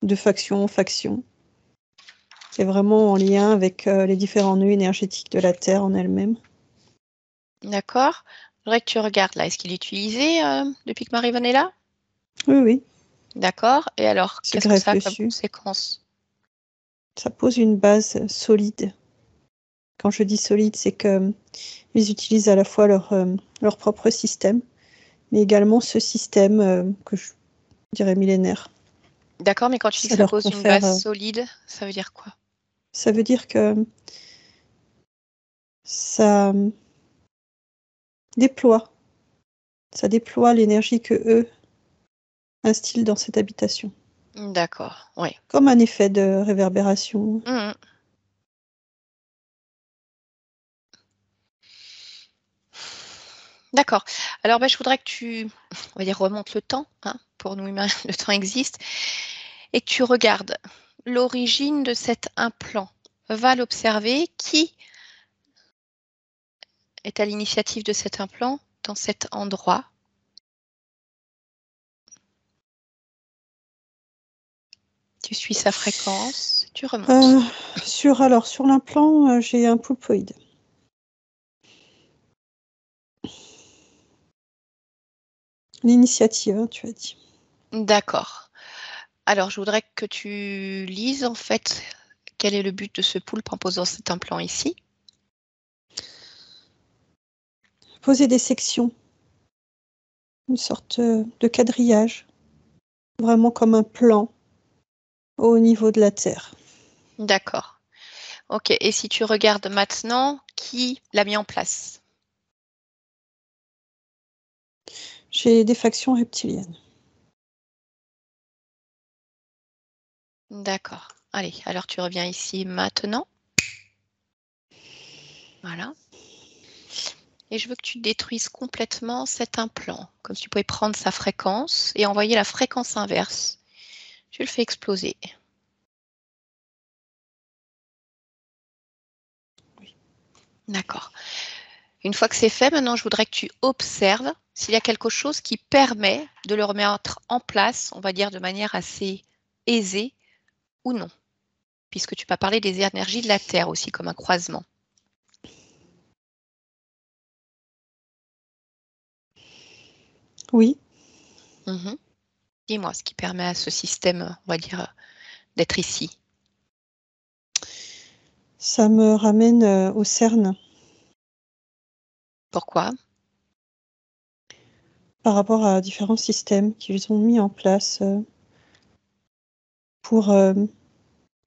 de faction en faction, qui est vraiment en lien avec les différents nœuds énergétiques de la Terre en elle-même. d'accord. Je voudrais que tu regardes là. Est-ce qu'il est utilisé depuis que Marie-Vonne est là? Oui, oui, D'accord. Et alors, se qu'est-ce que greffe ça a comme dessus. conséquence? Ça pose une base solide. Quand je dis solide, c'est que ils utilisent à la fois leur propre système, mais également ce système que je dirais millénaire. D'accord, mais quand tu dis que Ça ça leur pose une base confère. solide, ça veut dire quoi? Ça veut dire que ça déploie, ça déploie l'énergie que eux instillent dans cette habitation, D'accord, oui. comme un effet de réverbération. Mhm. D'accord. Alors, je voudrais que tu, on va dire, remontes le temps, hein, pour nous humains, le temps existe, et que tu regardes l'origine de cet implant. Va l'observer. Qui est à l'initiative de cet implant dans cet endroit? Tu suis sa fréquence, tu remontes. Sur l'implant, j'ai un poulpoïde. L'initiative, hein, tu as dit. D'accord. Alors, je voudrais que tu lises en fait quel est le but de ce poulpe en posant cet implant ici. Poser des sections, une sorte de quadrillage, vraiment comme un plan au niveau de la Terre. D'accord. Ok. Et si tu regardes maintenant, qui l'a mis en place? J'ai des factions reptiliennes. D'accord. Allez, alors tu reviens ici maintenant. Voilà. Et je veux que tu détruises complètement cet implant, comme si tu pouvais prendre sa fréquence et envoyer la fréquence inverse. Tu le fais exploser. Oui. D'accord. Une fois que c'est fait, maintenant, je voudrais que tu observes s'il y a quelque chose qui permet de le remettre en place, on va dire de manière assez aisée ou non, puisque tu m'as parlé des énergies de la Terre aussi comme un croisement. Oui. Mhm. Dis-moi ce qui permet à ce système, on va dire, d'être ici. Ça me ramène au CERN Pourquoi? par rapport à différents systèmes qu'ils ont mis en place pour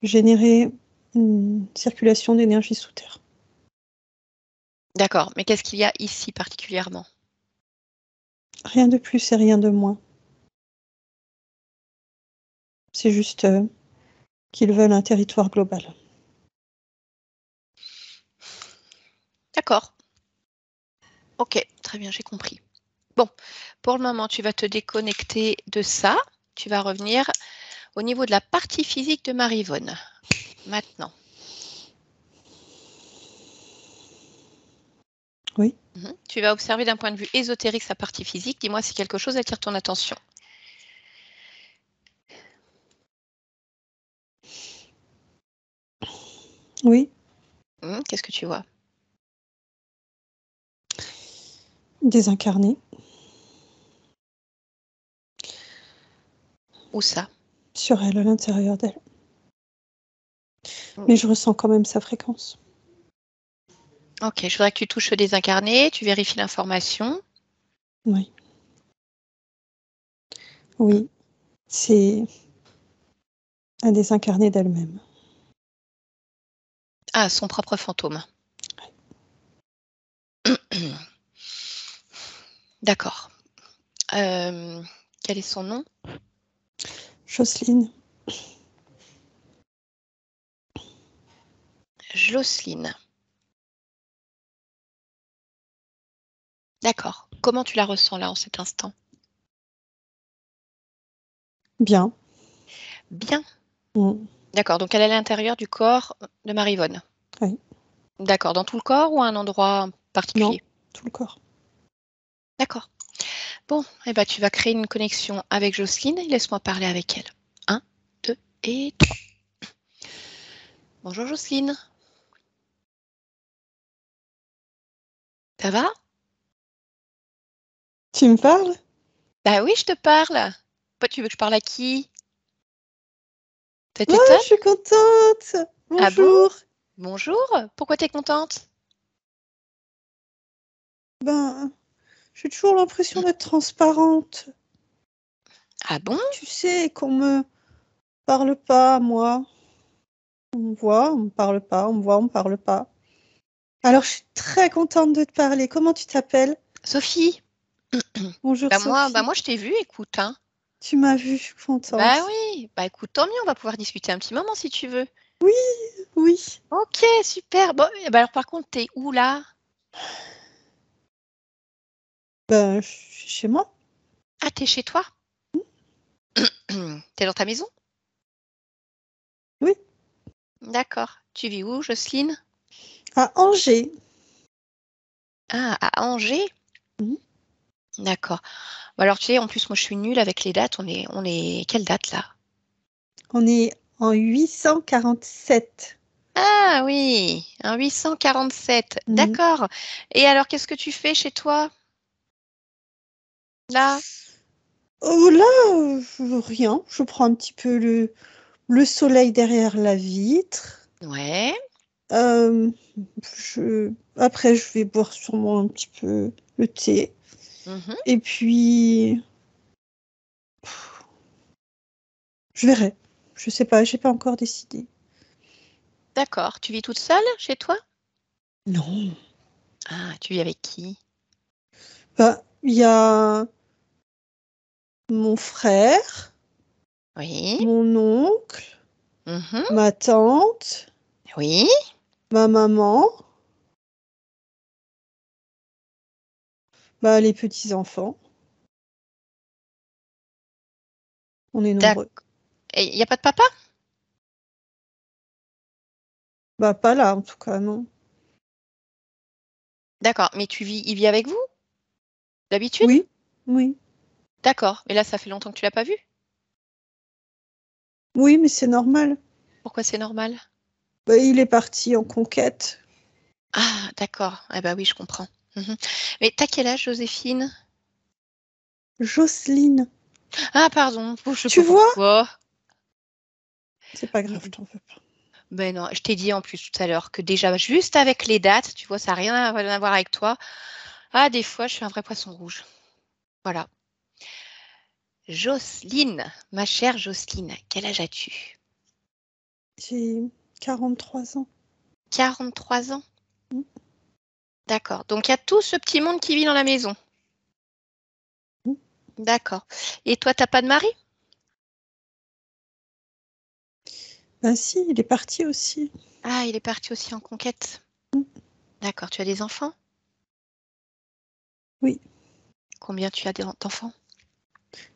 générer une circulation d'énergie sous terre. D'accord, mais qu'est-ce qu'il y a ici particulièrement? Rien de plus et rien de moins. C'est juste qu'ils veulent un territoire global. D'accord. Ok, très bien, j'ai compris. Bon, pour le moment, tu vas te déconnecter de ça. Tu vas revenir au niveau de la partie physique de Marie-Yvonne. Maintenant. Oui. Tu vas observer d'un point de vue ésotérique sa partie physique. Dis-moi si quelque chose attire ton attention. Oui. Qu'est-ce que tu vois? Désincarné. Où ça? Sur elle, à l'intérieur d'elle. Mais je ressens quand même sa fréquence. Ok, je voudrais que tu touches le désincarné, tu vérifies l'information. Oui. Oui. C'est un désincarné d'elle-même. Ah, son propre fantôme. D'accord. Quel est son nom? Jocelyne. Jocelyne. D'accord. Comment tu la ressens là en cet instant? Bien. Bien. Mm. D'accord. Donc elle est à l'intérieur du corps de Marie-Yvonne. Oui. D'accord. Dans tout le corps ou à un endroit particulier? Non, tout le corps. D'accord. Bon, eh ben, tu vas créer une connexion avec Jocelyne et laisse-moi parler avec elle. 1, 2 et 3. Bonjour Jocelyne. Ça va? Tu me parles? Bah oui, je te parle. Toi, tu veux que je parle à qui? Ça Ah, t'étonne? je suis contente. Ah bon? Bonjour. Bonjour. Pourquoi t'es contente? Ben, j'ai toujours l'impression d'être transparente. Ah bon? Tu sais, qu'on me parle pas, moi. On me voit, on me parle pas, on me voit, on me parle pas. Alors, je suis très contente de te parler. Comment tu t'appelles? Sophie? Bonjour, Bah Sophie. moi je t'ai vue, écoute, hein. Tu m'as vue, je suis Bah contente. oui. Bah écoute, tant mieux, on va pouvoir discuter un petit moment si tu veux. Oui. Ok, super. Bon, bah alors par contre, t'es où là? Ben, je suis chez moi. Ah, t'es chez toi? T'es dans ta maison? Oui. D'accord. Tu vis où, Jocelyne? À Angers. Ah, à Angers? Mhm. D'accord. Bah alors tu sais, en plus moi je suis nulle avec les dates. On est quelle date là? On est en 847. Ah oui, un 847. Mhm. D'accord. Et alors qu'est-ce que tu fais chez toi? Là? Oh là, rien. Je prends un petit peu le soleil derrière la vitre. Ouais. Euh, Après, je vais boire sûrement un petit peu le thé. Mhm. Et puis, je verrai. Je sais pas, j'ai pas encore décidé. D'accord. Tu vis toute seule chez toi? Non. Ah, tu vis avec qui? Bah, il y a mon frère, Oui. mon oncle, Mhm. ma tante, Oui. ma maman, bah, les petits-enfants. On est D'accord. nombreux. Et il n'y a pas de papa? Bah, pas là, en tout cas, non. D'accord. Mais il vit avec vous, d'habitude? Oui, oui. D'accord. Et là, ça fait longtemps que tu l'as pas vu? Oui, mais c'est normal. Pourquoi c'est normal? Bah, il est parti en conquête. Ah, d'accord. Ah bah oui, je comprends. Mhm. Mais t'as quel âge, Joséphine? Jocelyne, Ah, pardon. Oh, je sais tu pas vois? pourquoi. C'est pas grave, je t'en veux pas. Ben non, je t'ai dit en plus tout à l'heure que déjà, juste avec les dates, tu vois, ça n'a rien à voir avec toi. Ah, des fois, je suis un vrai poisson rouge. Voilà. Jocelyne, ma chère Jocelyne, quel âge as-tu? J'ai 43 ans. 43 ans? Mm. D'accord. Donc, il y a tout ce petit monde qui vit dans la maison. Mm. D'accord. Et toi, t'as pas de mari? Ben si, il est parti aussi. Ah, il est parti aussi en conquête. Mm. D'accord. Tu as des enfants? Oui, Combien tu as d'enfants?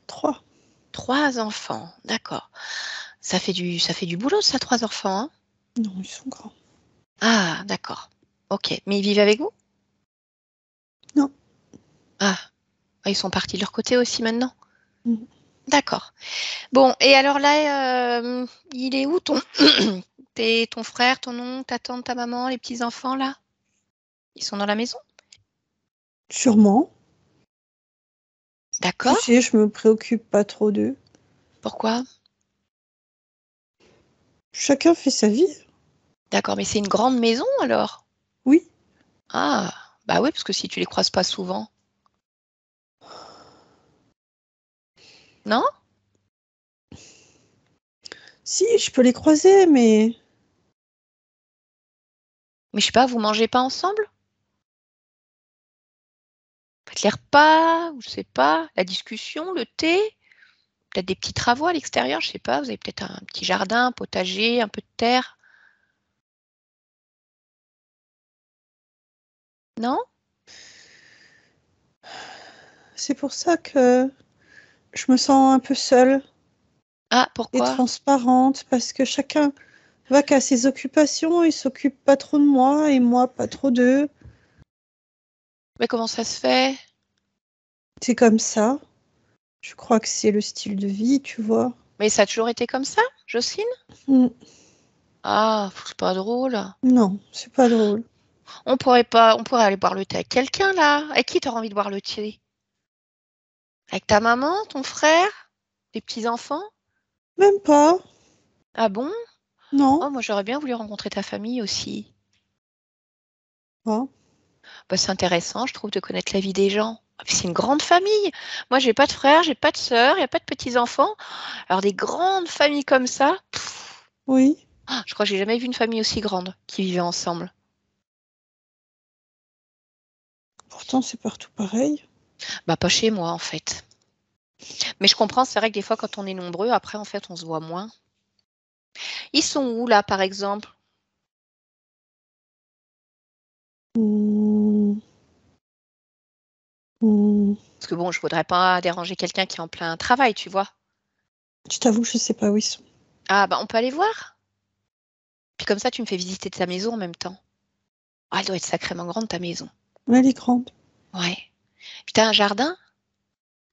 3. 3 enfants. D'accord. Ça fait du boulot, ça, 3 enfants, hein? Non, ils sont grands. Ah, d'accord. Ok. Mais ils vivent avec vous? Non. Ah, ils sont partis de leur côté aussi maintenant? Mm. D'accord. Bon, et alors là, il est où ton ton frère, ton oncle, ta tante, ta maman, les petits-enfants là? Ils sont dans la maison? Sûrement. Tu D'accord. sais, je me préoccupe pas trop d'eux. Pourquoi? Chacun fait sa vie. D'accord, mais c'est une grande maison alors? Oui. Ah, bah oui, parce que si tu les croises pas souvent. Non? Si, je peux les croiser, mais Mais je sais pas, vous mangez pas ensemble? Faites les repas, ou je sais pas, la discussion, le thé, peut-être des petits travaux à l'extérieur, je sais pas, vous avez peut-être un petit jardin, un potager, un peu de terre. Non? c'est pour ça que je me sens un peu seule Ah, et pourquoi? transparente, parce que chacun va qu'à ses occupations, ils s'occupent pas trop de moi et moi pas trop d'eux. Mais comment ça se fait? C'est comme ça. Je crois que c'est le style de vie, tu vois. Mais ça a toujours été comme ça, Jocelyne? Mm. Ah, c'est pas drôle. Non, c'est pas drôle. On pourrait aller boire le thé avec quelqu'un là. Avec qui t'auras envie de boire le thé? Avec ta maman, ton frère, tes petits-enfants? Même pas. Ah bon? Non. Oh, moi j'aurais bien voulu rencontrer ta famille aussi. Ah. Bah, c'est intéressant, je trouve, de connaître la vie des gens. Ah, puis c'est une grande famille. Moi, j'ai pas de frères, j'ai pas de sœurs, il n'y a pas de petits-enfants. Alors des grandes familles comme ça, Oui. je crois que j'ai jamais vu une famille aussi grande qui vivait ensemble. Pourtant, c'est partout pareil. Bah, pas chez moi en fait. Mais je comprends, c'est vrai que des fois, quand on est nombreux, après, en fait, on se voit moins. Ils sont où là, par exemple? Mm. Mm. Parce que bon, je voudrais pas déranger quelqu'un qui est en plein travail, tu vois. Je t'avoue, je sais pas où ils sont. Ah, bah, on peut aller voir. Puis comme ça, tu me fais visiter ta maison en même temps. Ah, elle doit être sacrément grande, ta maison. Elle est grande. Ouais. Puis t'as un jardin?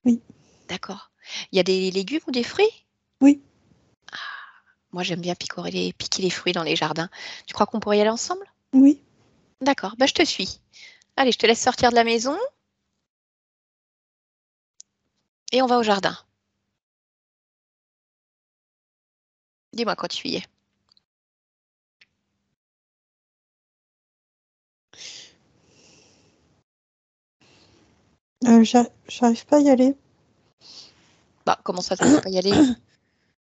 Oui. D'accord. Il y a des légumes ou des fruits? Oui. Moi, j'aime bien piquer les fruits dans les jardins. Tu crois qu'on pourrait y aller ensemble? Oui. D'accord, bah, je te suis. Allez, je te laisse sortir de la maison et on va au jardin. Dis-moi quand tu y es. J'arrive pas à y aller. Bah, comment ça, t'arrives pas à y aller?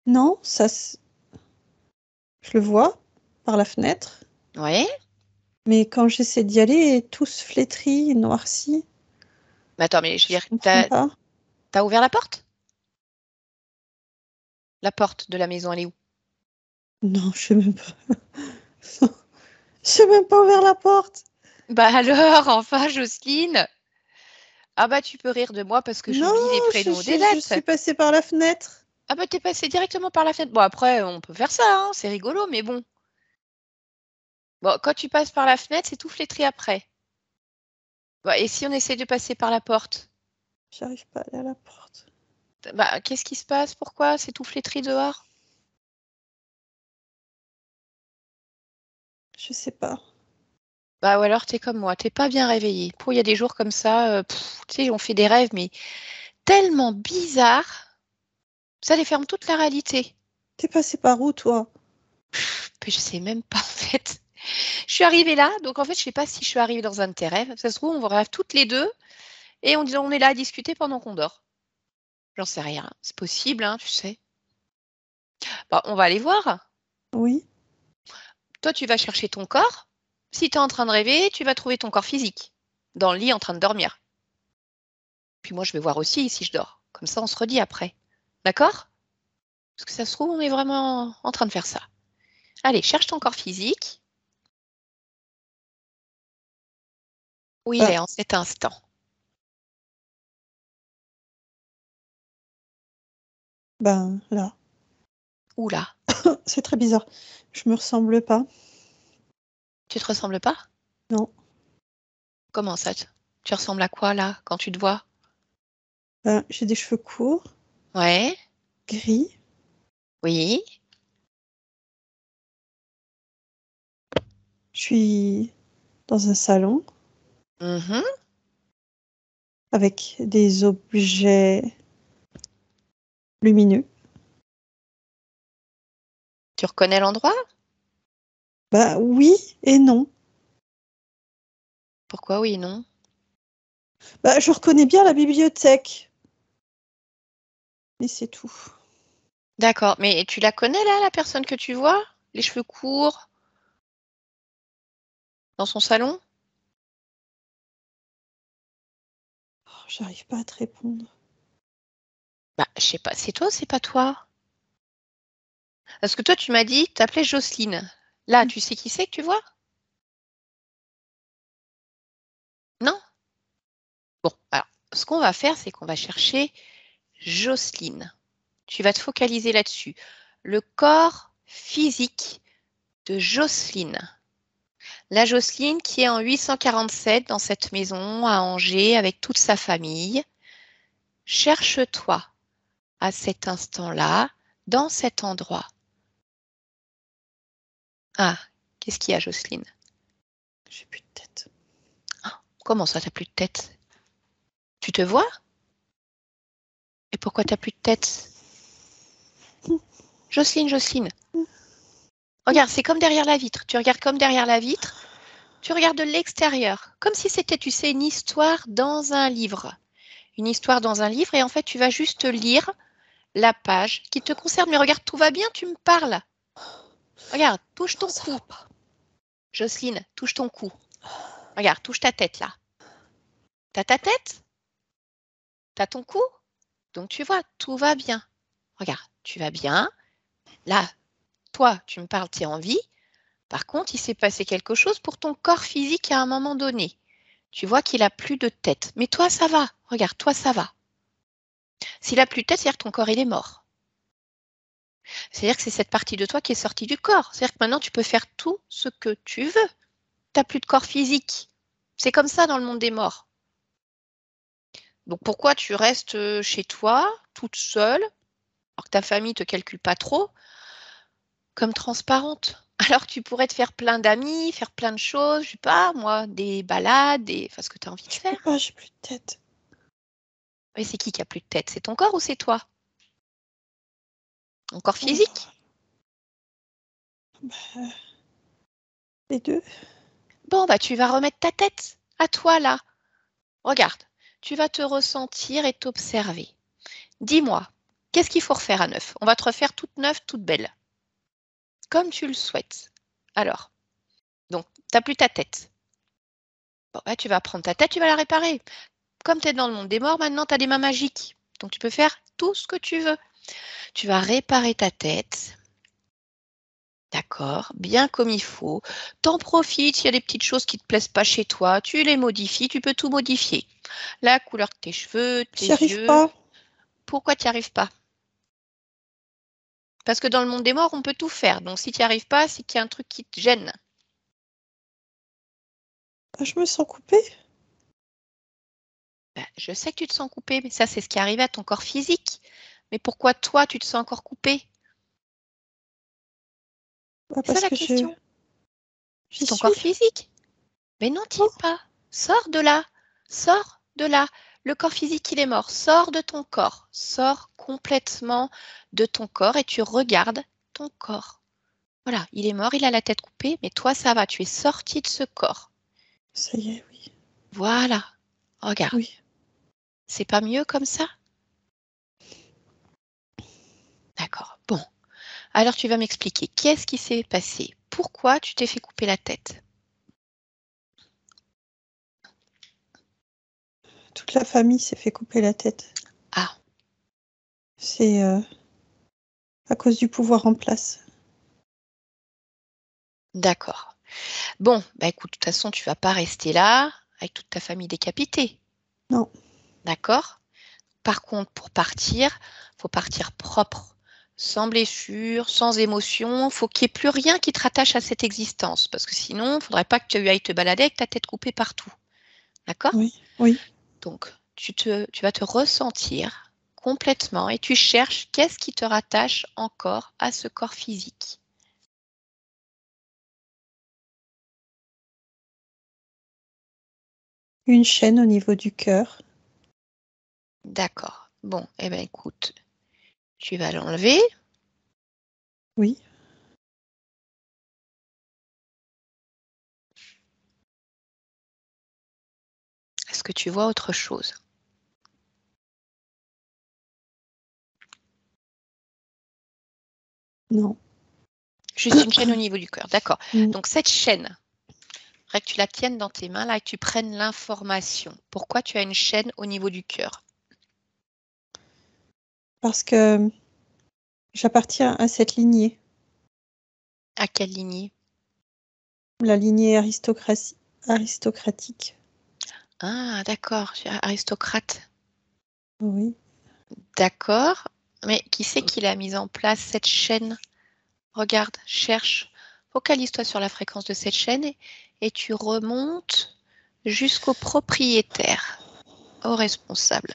Non, je le vois par la fenêtre. Ouais. Mais quand j'essaie d'y aller, tous flétris, noircis. Mais attends, mais je veux Je dire, comprends pas. t'as ouvert la porte? La porte de la maison, elle est où? Non, je sais même pas. Je sais même pas ouvert la porte. Bah alors, enfin, Jocelyne. Ah bah, tu peux rire de moi parce que Non, j'oublie les je, prénoms des je- je dates. suis passée par la fenêtre. Ah bah, t'es passé directement par la fenêtre. Bon, après, on peut faire ça, hein, c'est rigolo, mais bon. Bon, quand tu passes par la fenêtre, c'est tout flétri après. Bah, et si on essaie de passer par la porte? J'arrive pas à aller à la porte. Bah, qu'est-ce qui se passe? Pourquoi? C'est tout flétri dehors? Je sais pas. Bah, ou alors t'es comme moi, t'es pas bien réveillé. Pour il y a des jours comme ça, tu sais, on fait des rêves, mais tellement bizarres, ça déferme toute la réalité. T'es passé par où, toi? Je sais même pas en fait. Je suis arrivée là, donc en fait, je sais pas si je suis arrivée dans un de tes rêves. Ça se trouve, on rêve toutes les deux et on est là à discuter pendant qu'on dort. J'en sais rien. C'est possible, hein, tu sais. Bon, on va aller voir. Oui. Toi, tu vas chercher ton corps. Si tu es en train de rêver, tu vas trouver ton corps physique dans le lit en train de dormir. Puis moi, je vais voir aussi si je dors. Comme ça, on se redit après. D'accord? Parce que ça se trouve, on est vraiment en train de faire ça. Allez, cherche ton corps physique. Où il est en cet instant? Ben, là. Où là? C'est très bizarre. Je me ressemble pas. Tu te ressembles pas? Non. Comment ça? Tu ressembles à quoi là, quand tu te vois? Ben, j'ai des cheveux courts, Ouais, gris. oui. Je suis dans un salon Mhm. avec des objets lumineux. Tu reconnais l'endroit? Ben, oui et non. Pourquoi oui, non? Ben, je reconnais bien la bibliothèque. Mais c'est tout. D'accord, mais tu la connais là, la personne que tu vois? Les cheveux courts, dans son salon? Oh, j'arrive pas à te répondre. Bah, je sais pas, c'est toi ou c'est pas toi? Parce que toi, tu m'as dit que t'appelais Jocelyne. Là, tu sais qui c'est que tu vois? Non? Bon, alors, ce qu'on va faire, c'est qu'on va chercher Jocelyne. Tu vas te focaliser là-dessus. Le corps physique de Jocelyne. La Jocelyne qui est en 847 dans cette maison à Angers avec toute sa famille. Cherche-toi à cet instant-là, dans cet endroit. Ah, qu'est-ce qu'il y a, Jocelyne? J'ai plus de tête. Comment ça, t'as plus de tête? Tu te vois? Et pourquoi t'as plus de tête? Jocelyne, Jocelyne. Regarde, c'est comme derrière la vitre. Tu regardes comme derrière la vitre. Tu regardes de l'extérieur. Comme si c'était, tu sais, une histoire dans un livre. Une histoire dans un livre et en fait, tu vas juste lire la page qui te concerne. Mais regarde, tout va bien, tu me parles. Regarde, touche ton cou. Jocelyne, touche ton cou. Regarde, touche ta tête là. T'as ta tête? T'as ton cou? Donc tu vois, tout va bien. Regarde, tu vas bien. Là, toi, tu me parles, tu es en vie. Par contre, il s'est passé quelque chose pour ton corps physique à un moment donné. Tu vois qu'il a plus de tête. Mais toi, ça va. Regarde, toi, ça va. S'il a plus de tête, c'est-à-dire que ton corps, il est mort. C'est-à-dire que c'est cette partie de toi qui est sortie du corps. C'est-à-dire que maintenant, tu peux faire tout ce que tu veux. Tu n'as plus de corps physique. C'est comme ça dans le monde des morts. Donc pourquoi tu restes chez toi, toute seule, alors que ta famille ne te calcule pas trop, comme transparente? Alors tu pourrais te faire plein d'amis, faire plein de choses, je sais pas, moi, des balades, enfin, ce que tu as envie de Je peux faire. pas, j'ai plus de tête. Mais c'est qui a plus de tête? C'est ton corps ou c'est toi? Ton corps physique? Bah, les deux. Bon, bah tu vas remettre ta tête à toi là. Regarde, tu vas te ressentir et t'observer. Dis-moi, qu'est-ce qu'il faut refaire à neuf? On va te refaire toute neuve, toute belle, comme tu le souhaites. Alors, donc, tu n'as plus ta tête. Bon, bah, tu vas prendre ta tête, tu vas la réparer. Comme tu es dans le monde des morts, maintenant, tu as des mains magiques. Donc, tu peux faire tout ce que tu veux. Tu vas réparer ta tête. D'accord, bien comme il faut. T'en profites, s'il y a des petites choses qui ne te plaisent pas chez toi, tu les modifies, tu peux tout modifier. La couleur de tes cheveux, tes J'y arrive yeux. pas. Pourquoi tu n'y arrives pas? Parce que dans le monde des morts, on peut tout faire. Donc, si tu n'y arrives pas, c'est qu'il y a un truc qui te gêne. Bah, je me sens coupée. Ben, je sais que tu te sens coupé, mais ça, c'est ce qui est arrivé à ton corps physique. Mais pourquoi toi, tu te sens encore coupé? Bah, C'est ça parce la que question. j'y C'est ton suis. corps physique. Mais non, t'y Non. es pas. Sors de là. Sors de là. Le corps physique, il est mort. Sors de ton corps. Sors complètement de ton corps et tu regardes ton corps. Voilà, il est mort, il a la tête coupée, mais toi, ça va, tu es sorti de ce corps. Ça y est, oui. Voilà, regarde. Oui. C'est pas mieux comme ça? D'accord, bon. Alors, tu vas m'expliquer, qu'est-ce qui s'est passé? Pourquoi tu t'es fait couper la tête? Toute la famille s'est fait couper la tête. Ah, C'est à cause du pouvoir en place. d'accord. Bon, bah écoute, de toute façon, tu vas pas rester là avec toute ta famille décapitée. Non. D'accord? Par contre, pour partir, faut partir propre, sans blessure, sans émotion. Faut qu'il n'y ait plus rien qui te rattache à cette existence, parce que sinon, il ne faudrait pas que tu ailles te balader avec ta tête coupée partout. D'accord? Oui. Oui. Donc, tu vas te ressentir complètement et tu cherches qu'est-ce qui te rattache encore à ce corps physique. Une chaîne au niveau du cœur. D'accord. Bon, eh bien écoute, tu vas l'enlever. Oui. Est-ce que tu vois autre chose? Non. Juste une chaîne au niveau du cœur. D'accord. Mm. Donc cette chaîne, faudrait que tu la tiennes dans tes mains là et que tu prennes l'information. Pourquoi tu as une chaîne au niveau du cœur? Parce que j'appartiens à cette lignée, À quelle lignée? la lignée aristocratique. Ah, d'accord, tu es aristocrate. Oui. D'accord. Mais qui c'est qui l'a mise en place, cette chaîne? Regarde, cherche, focalise-toi sur la fréquence de cette chaîne et tu remontes jusqu'au propriétaire, au responsable.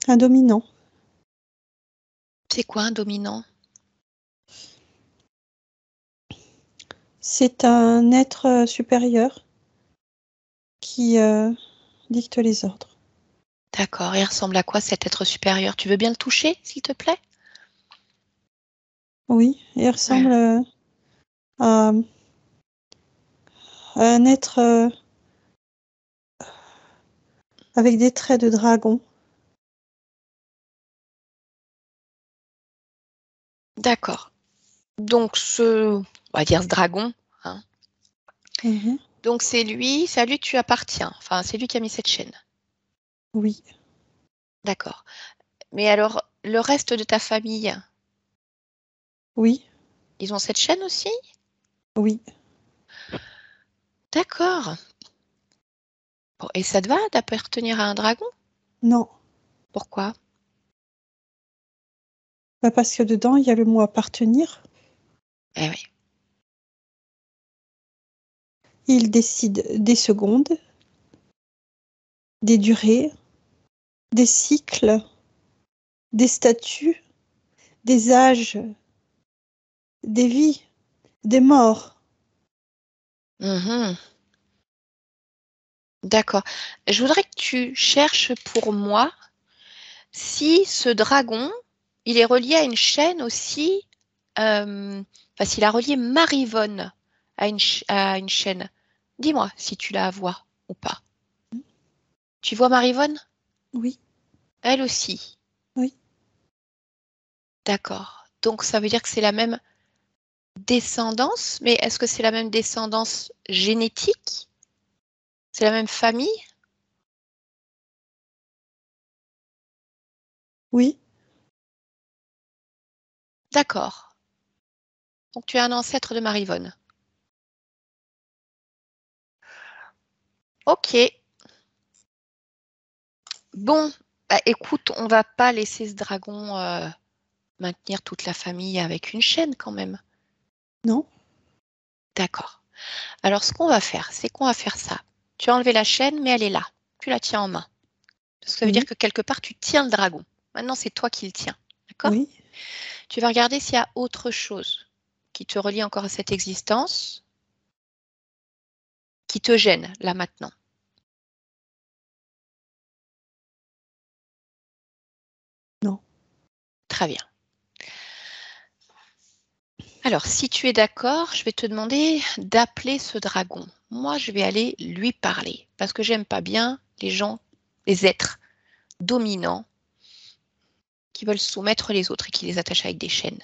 Un dominant. C'est quoi un dominant? C'est un être supérieur qui dicte les ordres. D'accord, il ressemble à quoi cet être supérieur? Tu veux bien le toucher, s'il te plaît? Oui, il ressemble Ouais. à un être avec des traits de dragon. D'accord. Donc on va dire ce dragon, hein. Mhm. Donc c'est à lui que tu appartiens. Enfin, c'est lui qui a mis cette chaîne. Oui. D'accord. Mais alors, le reste de ta famille, Oui. ils ont cette chaîne aussi? Oui. D'accord. Bon, et ça te va d'appartenir à un dragon? Non. Pourquoi? Bah parce que dedans, il y a le mot appartenir. Eh oui. Il décide des secondes, des durées, des cycles, des statuts, des âges, des vies, des morts. Mhm. D'accord. Je voudrais que tu cherches pour moi si ce dragon, il est relié à une chaîne aussi, enfin, s'il a relié Marivonne à une chaîne. Dis-moi si tu la vois ou pas. Tu vois Marivonne? Oui. Elle aussi. Oui. D'accord. Donc ça veut dire que c'est la même descendance, mais est-ce que c'est la même descendance génétique? C'est la même famille? Oui. D'accord. Donc tu es un ancêtre de Marivonne. Ok. Bon, bah, écoute, on va pas laisser ce dragon maintenir toute la famille avec une chaîne quand même. Non. D'accord. Alors ce qu'on va faire, c'est qu'on va faire ça. Tu as enlevé la chaîne, mais elle est là. Tu la tiens en main. Parce que ça veut dire Oui. que quelque part, tu tiens le dragon. Maintenant, c'est toi qui le tiens. D'accord? Oui. Tu vas regarder s'il y a autre chose qui te relie encore à cette existence, qui te gêne là maintenant. Très bien. Alors, si tu es d'accord, je vais te demander d'appeler ce dragon. Moi, je vais aller lui parler parce que j'aime pas bien les gens, les êtres dominants qui veulent soumettre les autres et qui les attachent avec des chaînes.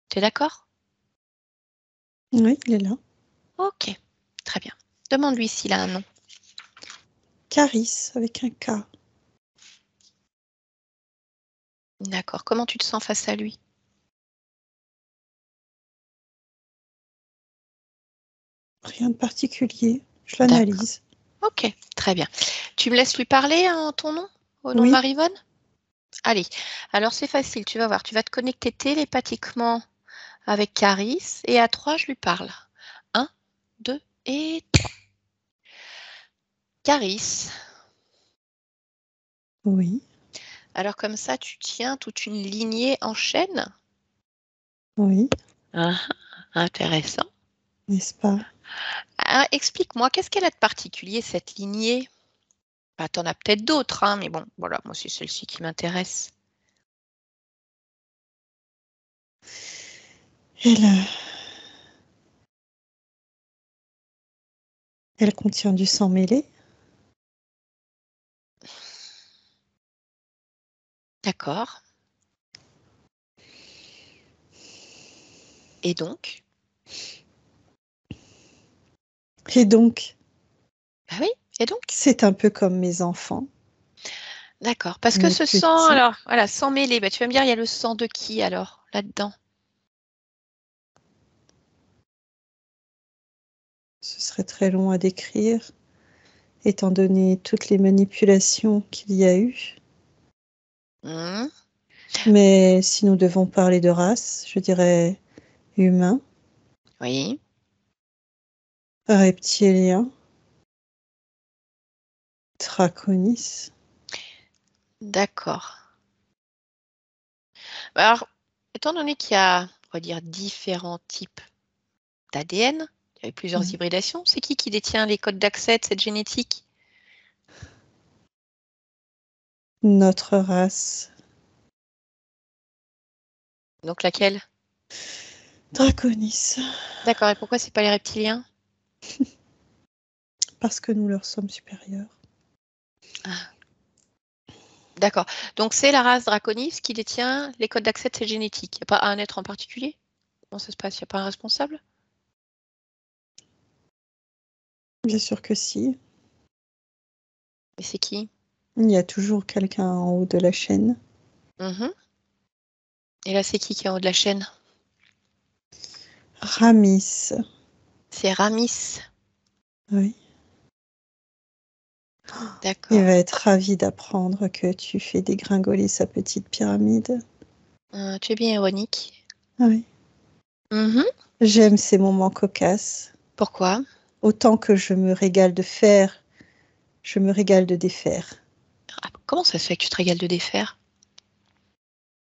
Tu es d'accord? Oui, il est là. Ok, très bien. Demande-lui s'il a un nom. Caris avec un K. D'accord. Comment tu te sens face à lui? Rien de particulier. Je D'accord. l'analyse. Ok, très bien. Tu me laisses lui parler en ton nom, au nom de Oui. Marivonne? Allez, alors c'est facile, tu vas voir. Tu vas te connecter télépathiquement avec Caris et à 3, je lui parle. 1, 2 et 3. Caris, Oui. alors comme ça, tu tiens toute une lignée en chaîne. Oui. Ah, intéressant. N'est-ce pas? Ah, explique-moi, qu'est-ce qu'elle a de particulier, cette lignée? Bah, t'en as peut-être d'autres, hein, mais bon, voilà, moi c'est celle-ci qui m'intéresse. Elle contient du sang mêlé. D'accord. Et donc? Et donc, Bah oui, et donc? c'est un peu comme mes enfants, D'accord. Parce que mes ce sang, petits. alors, voilà, sang mêlé, bah, tu vas me dire, il y a le sang de qui alors, là-dedans? Ce serait très long à décrire, étant donné toutes les manipulations qu'il y a eu. Hmm, Mais si nous devons parler de race, je dirais humain, oui, reptilien, draconis. d'accord. Alors, étant donné qu'il y a, on va dire, différents types d'ADN, il y a eu plusieurs Ouais. hybridations, c'est qui détient les codes d'accès de cette génétique? Notre race, Donc laquelle? draconis, D'accord, et pourquoi c'est pas les reptiliens? parce que nous leur sommes supérieurs. Ah, d'accord. Donc c'est la race Draconis qui détient les codes d'accès de cette génétique. Il n'y a pas un être en particulier? Comment ça se passe? Il n'y a pas un responsable? Bien sûr que si. Et c'est qui? Il y a toujours quelqu'un en haut de la chaîne. Mhm. Et là, c'est qui est en haut de la chaîne? Ramis, C'est Ramis. oui. Il D'accord. va être ravi d'apprendre que tu fais dégringoler sa petite pyramide. Tu es bien ironique. Oui. Mhm. J'aime ces moments cocasses. Pourquoi? Autant que je me régale de faire, je me régale de défaire. Ah, comment ça se fait que tu te régales de défaire?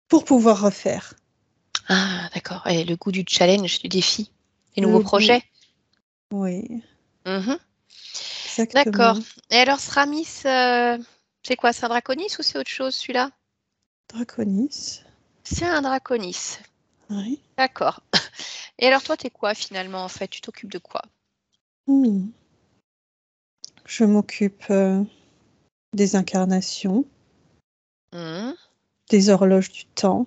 Pour pouvoir refaire. Ah, d'accord. Et le goût du challenge, du défi. Les nouveaux Le goût. projets? Oui, Mhm. D'accord. exactement. Et alors, ce Ramis, c'est quoi? C'est un Draconis ou c'est autre chose, celui-là? Draconis. C'est un Draconis. Oui. D'accord. Et alors, toi, t'es quoi finalement, en fait? Tu t'occupes de quoi? Hmm. Je m'occupe des incarnations, Mhm. des horloges du temps.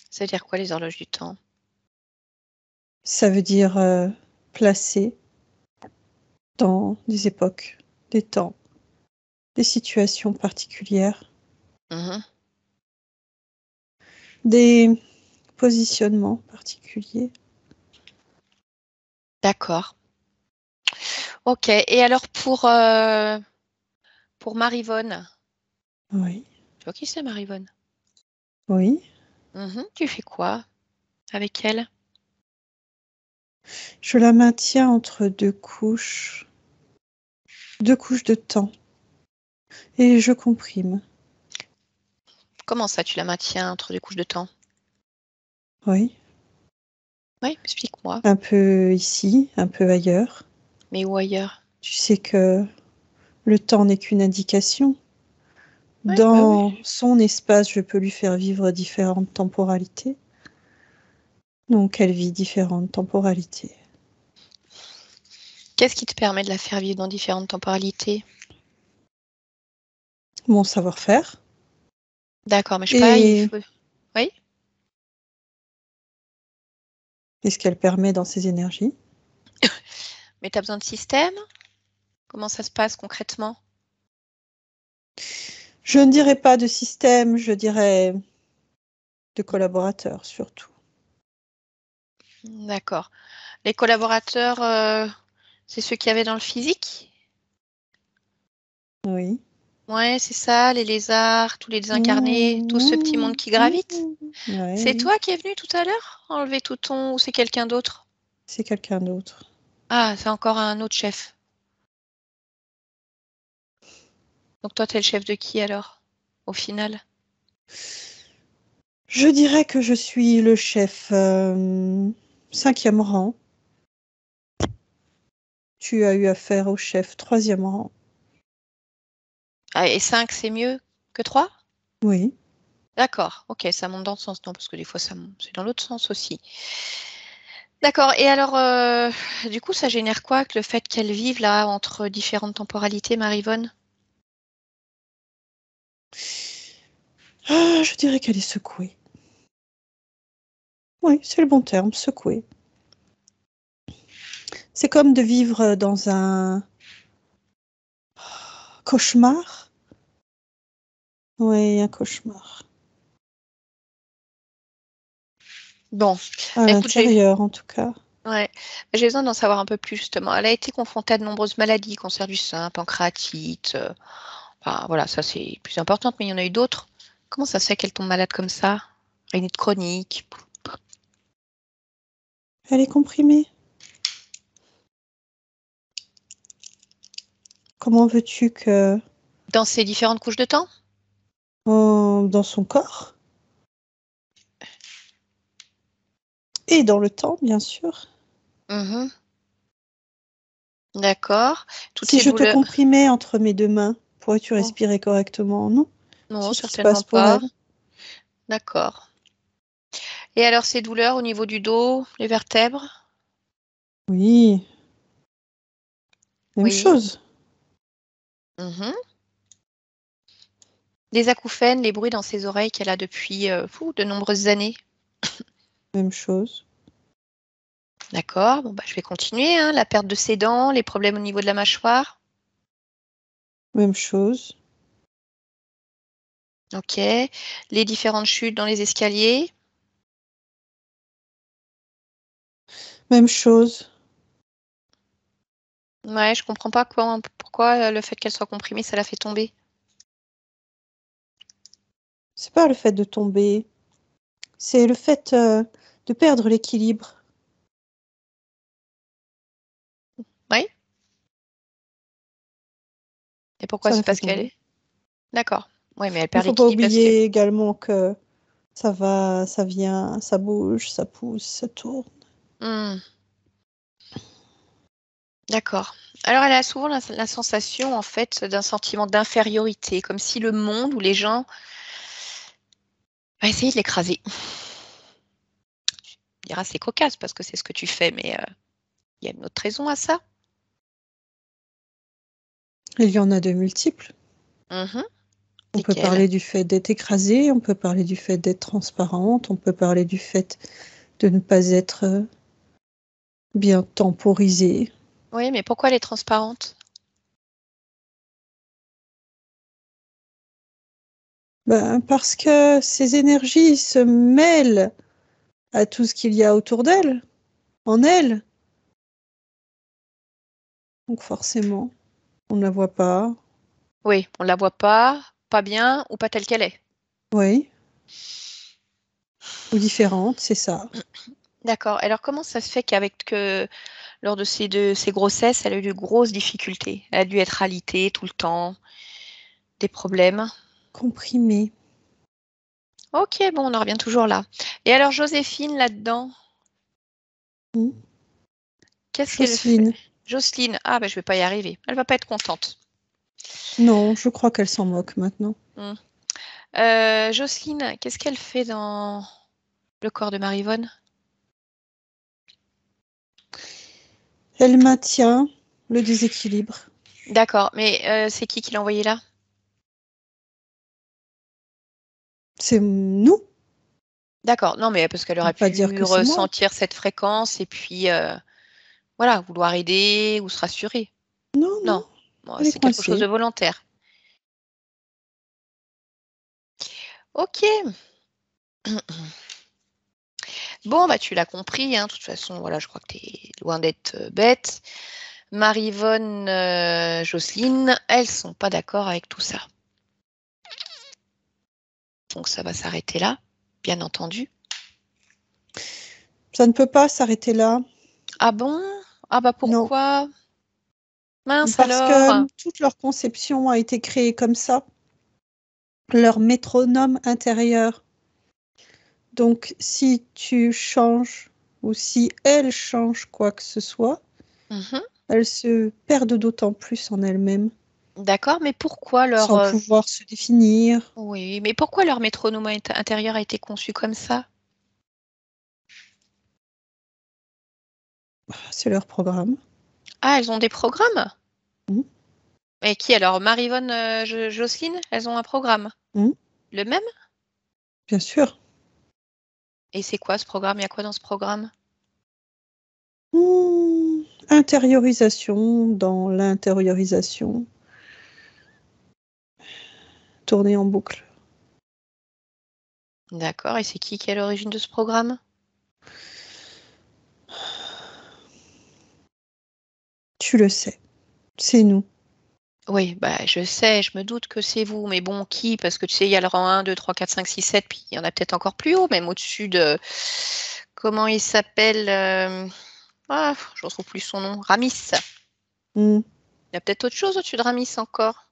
Ça veut dire quoi, les horloges du temps? Ça veut dire placer dans des époques, des temps, des situations particulières, Mhm. des positionnements particuliers. D'accord. Ok. Et alors, pour Marivonne, Oui, tu vois qui c'est, Marivonne? oui. Mhm. Tu fais quoi avec elle? Je la maintiens entre deux couches de temps, et je comprime. Comment ça, tu la maintiens entre deux couches de temps? Oui, Oui, explique-moi. un peu ici, un peu ailleurs. Mais où ailleurs? Tu sais que le temps n'est qu'une indication, Ouais, Dans oui. son espace, je peux lui faire vivre différentes temporalités. Donc, elle vit différentes temporalités. Qu'est-ce qui te permet de la faire vivre dans différentes temporalités? Mon savoir-faire. D'accord, mais je sais pas, oui? Et ce qu'elle permet dans ses énergies. Mais tu as besoin de système? Comment ça se passe concrètement? Je ne dirais pas de système, je dirais de collaborateurs surtout. D'accord. Les collaborateurs, c'est ceux qu'il y avait dans le physique? Oui. Ouais, c'est ça, les lézards, tous les désincarnés, tout ce petit monde qui gravite. C'est Ouais, toi qui es venu tout à l'heure enlever tout ton ou c'est quelqu'un d'autre? c'est quelqu'un d'autre. Ah, c'est encore un autre chef. Donc toi, t'es le chef de qui alors, au final? Je dirais que je suis le chef 5e rang. Tu as eu affaire au chef 3e rang. Ah, et 5, c'est mieux que 3? Oui. D'accord, ok, ça monte dans le sens, non, parce que des fois, c'est dans l'autre sens aussi. D'accord, et alors, du coup, ça génère quoi que le fait qu'elle vive là entre différentes temporalités, Marie-Vonne? Ah, je dirais qu'elle est secouée. Oui, c'est le bon terme, secouée. C'est comme de vivre dans un cauchemar. Oui, un cauchemar. Bon, À écoute, l'intérieur, en tout cas. ouais, j'ai besoin d'en savoir un peu plus justement. Elle a été confrontée à de nombreuses maladies, cancer du sein, pancréatite. Enfin, voilà, ça c'est plus important, mais il y en a eu d'autres. Comment ça se fait qu'elle tombe malade comme ça? Rhinite chronique. Elle est comprimée. Comment veux-tu que Dans ces différentes couches de temps? dans son corps et dans le temps, bien sûr. Mhm. D'accord. Toutes Si ces je te douleurs. comprimais entre mes 2 mains, pourrais-tu Oh, respirer correctement? Non. non, C'est ce qui se certainement passe pour pas. elle. D'accord. Et alors ces douleurs au niveau du dos, les vertèbres? Oui, même Oui. chose. Mhm. Les acouphènes, les bruits dans ses oreilles qu'elle a depuis de nombreuses années. Même chose. D'accord. Bon, bah, je vais continuer, hein. La perte de ses dents, les problèmes au niveau de la mâchoire. Même chose. Ok. Les différentes chutes dans les escaliers. Même chose. Ouais, je comprends pas pourquoi le fait qu'elle soit comprimée, ça la fait tomber. C'est pas le fait de tomber. C'est le fait de perdre l'équilibre. Oui. Et pourquoi Ça la c'est fait parce qu'elle tomber. est. D'accord. Oui, mais elle Il perd faut pas l'équilibre parce que. oublier également que ça va, ça vient, ça bouge, ça pousse, ça tourne. Hmm. D'accord. Alors, elle a souvent la sensation, en fait, d'un sentiment d'infériorité, comme si le monde ou les gens essayaient de l'écraser. Tu diras, c'est cocasse parce que c'est ce que tu fais, mais il y a une autre raison à ça. Il y en a de multiples. Mhm. On peut Lesquels? parler du fait d'être écrasée, on peut parler du fait d'être transparente, on peut parler du fait de ne pas être bien temporisée. Oui, mais pourquoi elle est transparente? Ben, parce que ces énergies se mêlent à tout ce qu'il y a autour d'elle, en elle. Donc forcément, on ne la voit pas. Oui, on la voit pas bien ou pas telle qu'elle est. Oui, ou différente, c'est ça. D'accord. Alors, comment ça se fait lors de ces grossesses, elle a eu de grosses difficultés? Elle a dû être alitée tout le temps, des problèmes. Comprimée. Ok, bon, on en revient toujours là. Et alors, Joséphine, là-dedans, Hmm. qu'est-ce qu'elle fait? Jocelyne. Jocelyne, ah ben je vais pas y arriver. Elle va pas être contente. Non, je crois qu'elle s'en moque maintenant. Jocelyne, qu'est-ce qu'elle fait dans le corps de Maryvonne? Elle maintient le déséquilibre. D'accord, mais c'est qui l'a envoyé là? C'est nous. D'accord, non, mais parce qu'elle On aurait peut pas dire pu que c'est moi. ressentir cette fréquence et puis voilà, vouloir aider ou se rassurer. Non, non, Non, bon, elle est c'est quelque chose de coincée. volontaire. Ok. Bon, bah tu l'as compris, hein. De toute façon, voilà, je crois que tu es loin d'être bête. Maryvonne, Jocelyne, elles sont pas d'accord avec tout ça. Donc ça va s'arrêter là, bien entendu. Ça ne peut pas s'arrêter là. Ah bon? Ah bah Non, pourquoi? Mince parce alors. que toute leur conception a été créée comme ça. Leur métronome intérieur. Donc, si tu changes ou si elles changent quoi que ce soit, Mhm. elles se perdent d'autant plus en elles-mêmes, D'accord, mais pourquoi leur sans pouvoir se définir. oui, mais pourquoi leur métronome intérieur a été conçu comme ça? C'est leur programme. Ah, elles ont des programmes? Mhm. Et qui alors? Maryvonne, Jocelyne, elles ont un programme. Mhm. Le même? Bien sûr. Et c'est quoi ce programme? Il y a quoi dans ce programme? Intériorisation dans l'intériorisation, tourner en boucle. D'accord, et c'est qui est à l'origine de ce programme? Tu le sais, c'est nous. Oui, bah je sais, je me doute que c'est vous, mais bon, qui? Parce que tu sais, il y a le rang 1, 2, 3, 4, 5, 6, 7, puis il y en a peut-être encore plus haut, même au-dessus de. Comment il s'appelle? Ah, je ne retrouve plus son nom. Ramis. Hmm. Il y a peut-être autre chose au-dessus de Ramis encore.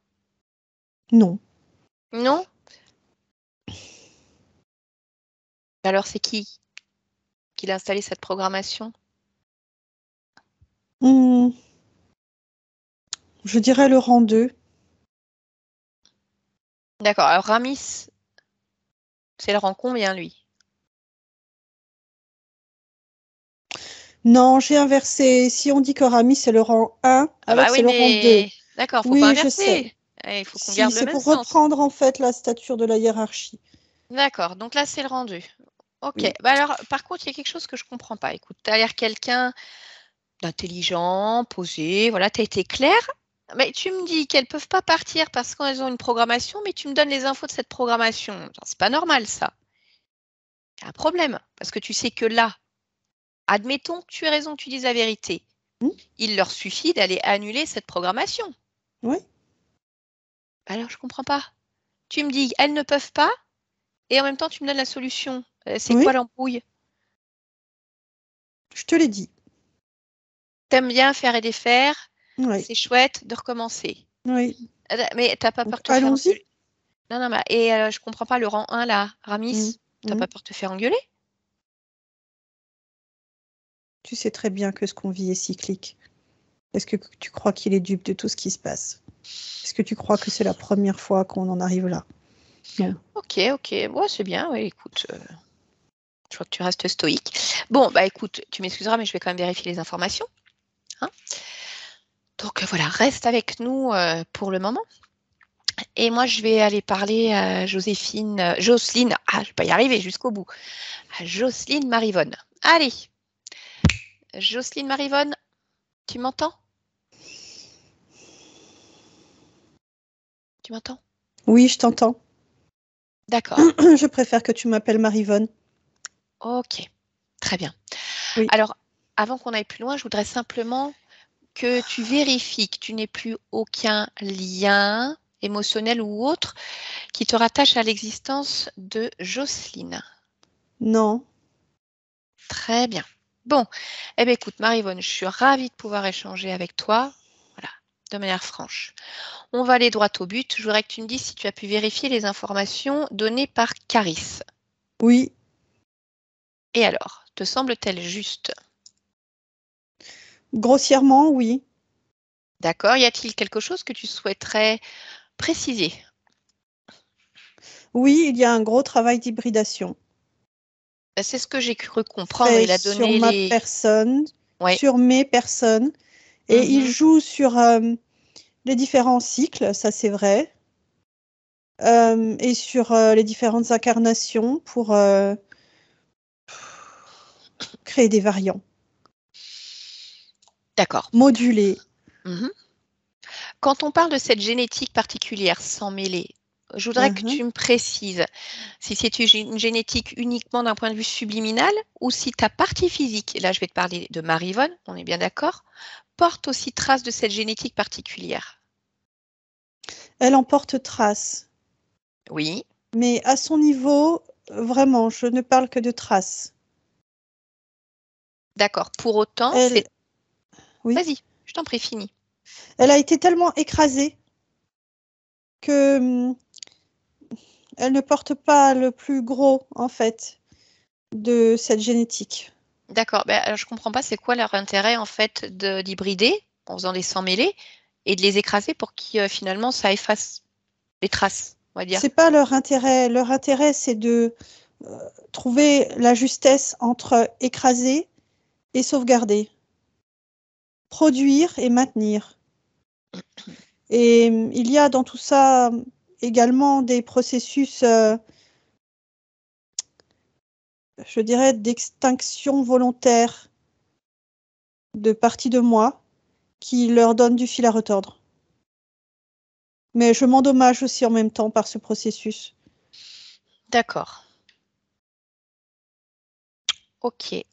Non. Non? Alors c'est qui a installé cette programmation? Hmm. Je dirais le rang 2. D'accord, alors Ramis, c'est le rang combien lui? Non, j'ai inversé. Si on dit que Rami, c'est le rang 1, Ah alors bah oui, c'est le rang 2. mais d'accord, faut pas Oui, je sais. inverser. Il faut qu'on Si, garde le c'est même pour sens. reprendre en fait la stature de la hiérarchie. D'accord, donc là c'est le rendu. Ok, Oui. bah alors par contre, il y a quelque chose que je comprends pas. Écoute, tu as l'air quelqu'un d'intelligent, posé, voilà, tu as été clair, mais tu me dis qu'elles peuvent pas partir parce qu'elles ont une programmation, mais tu me donnes les infos de cette programmation. C'est pas normal ça. Il y a un problème, parce que tu sais que là, admettons que tu aies raison, que tu dises la vérité. Hmm. Il leur suffit d'aller annuler cette programmation. Oui. Alors je comprends pas. Tu me dis elles ne peuvent pas, et en même temps tu me donnes la solution. C'est Oui, quoi l'embrouille? je te l'ai dit. T'aimes bien faire et défaire, Oui. c'est chouette de recommencer. Oui. Mais t'as pas Donc, peur de te faire allons-y. engueuler? Non, non, mais et je comprends pas le rang 1 là, Hmm. Ramis, t'as Hmm. pas peur de te faire engueuler? Tu sais très bien que ce qu'on vit est cyclique. Est-ce que tu crois qu'il est dupe de tout ce qui se passe? Est-ce que tu crois que c'est la première fois qu'on en arrive là? Non. Ok, ok, ouais, c'est bien, ouais, écoute, je vois que tu restes stoïque. Bon, bah écoute, tu m'excuseras, mais je vais quand même vérifier les informations, hein. Donc voilà, reste avec nous pour le moment. Et moi, je vais aller parler à Jocelyne, ah, je vais pas y arriver jusqu'au bout, à Jocelyne Maryvonne. Allez, Jocelyne Maryvonne, tu m'entends? Tu m'entends? Oui, je t'entends. D'accord. Je préfère que tu m'appelles Marivonne. Ok, très bien. Oui. Alors, avant qu'on aille plus loin, je voudrais simplement que tu vérifies que tu n'aies plus aucun lien émotionnel ou autre qui te rattache à l'existence de Jocelyne. Non. Très bien. Bon, eh bien écoute, Maryvonne, je suis ravie de pouvoir échanger avec toi. Voilà, de manière franche. On va aller droit au but. Je voudrais que tu me dises si tu as pu vérifier les informations données par Caris. Oui. Et alors, te semble-t-elle juste? Grossièrement, oui. D'accord. Y a-t-il quelque chose que tu souhaiterais préciser? Oui, il y a un gros travail d'hybridation C'est ce que j'ai cru comprendre. fait Il a sur donné ma les... personne, Ouais. sur mes personnes, et il joue sur les différents cycles, ça c'est vrai, et sur les différentes incarnations pour créer des variants, D'accord. modulés. Mhm. Quand on parle de cette génétique particulière sans mêler, je voudrais que tu me précises si c'est une génétique uniquement d'un point de vue subliminal ou si ta partie physique, et là je vais te parler de Marie-Yvonne, on est bien d'accord, porte aussi trace de cette génétique particulière. Elle en porte trace. Oui. Mais à son niveau, vraiment, je ne parle que de traces. D'accord. Pour autant, Elle, oui, Vas-y, je t'en prie, finis. elle a été tellement écrasée que elle ne porte pas le plus gros, en fait, de cette génétique. D'accord. Alors, je comprends pas, c'est quoi leur intérêt, en fait, d'hybrider en faisant des sangs mêlés et de les écraser pour que finalement ça efface les traces, on va dire. C'est pas leur intérêt. Leur intérêt, c'est de trouver la justesse entre écraser et sauvegarder, produire et maintenir. Et il y a dans tout ça également des processus, je dirais, d'extinction volontaire de parties de moi qui leur donnent du fil à retordre. Mais je m'endommage aussi en même temps par ce processus. D'accord. Ok.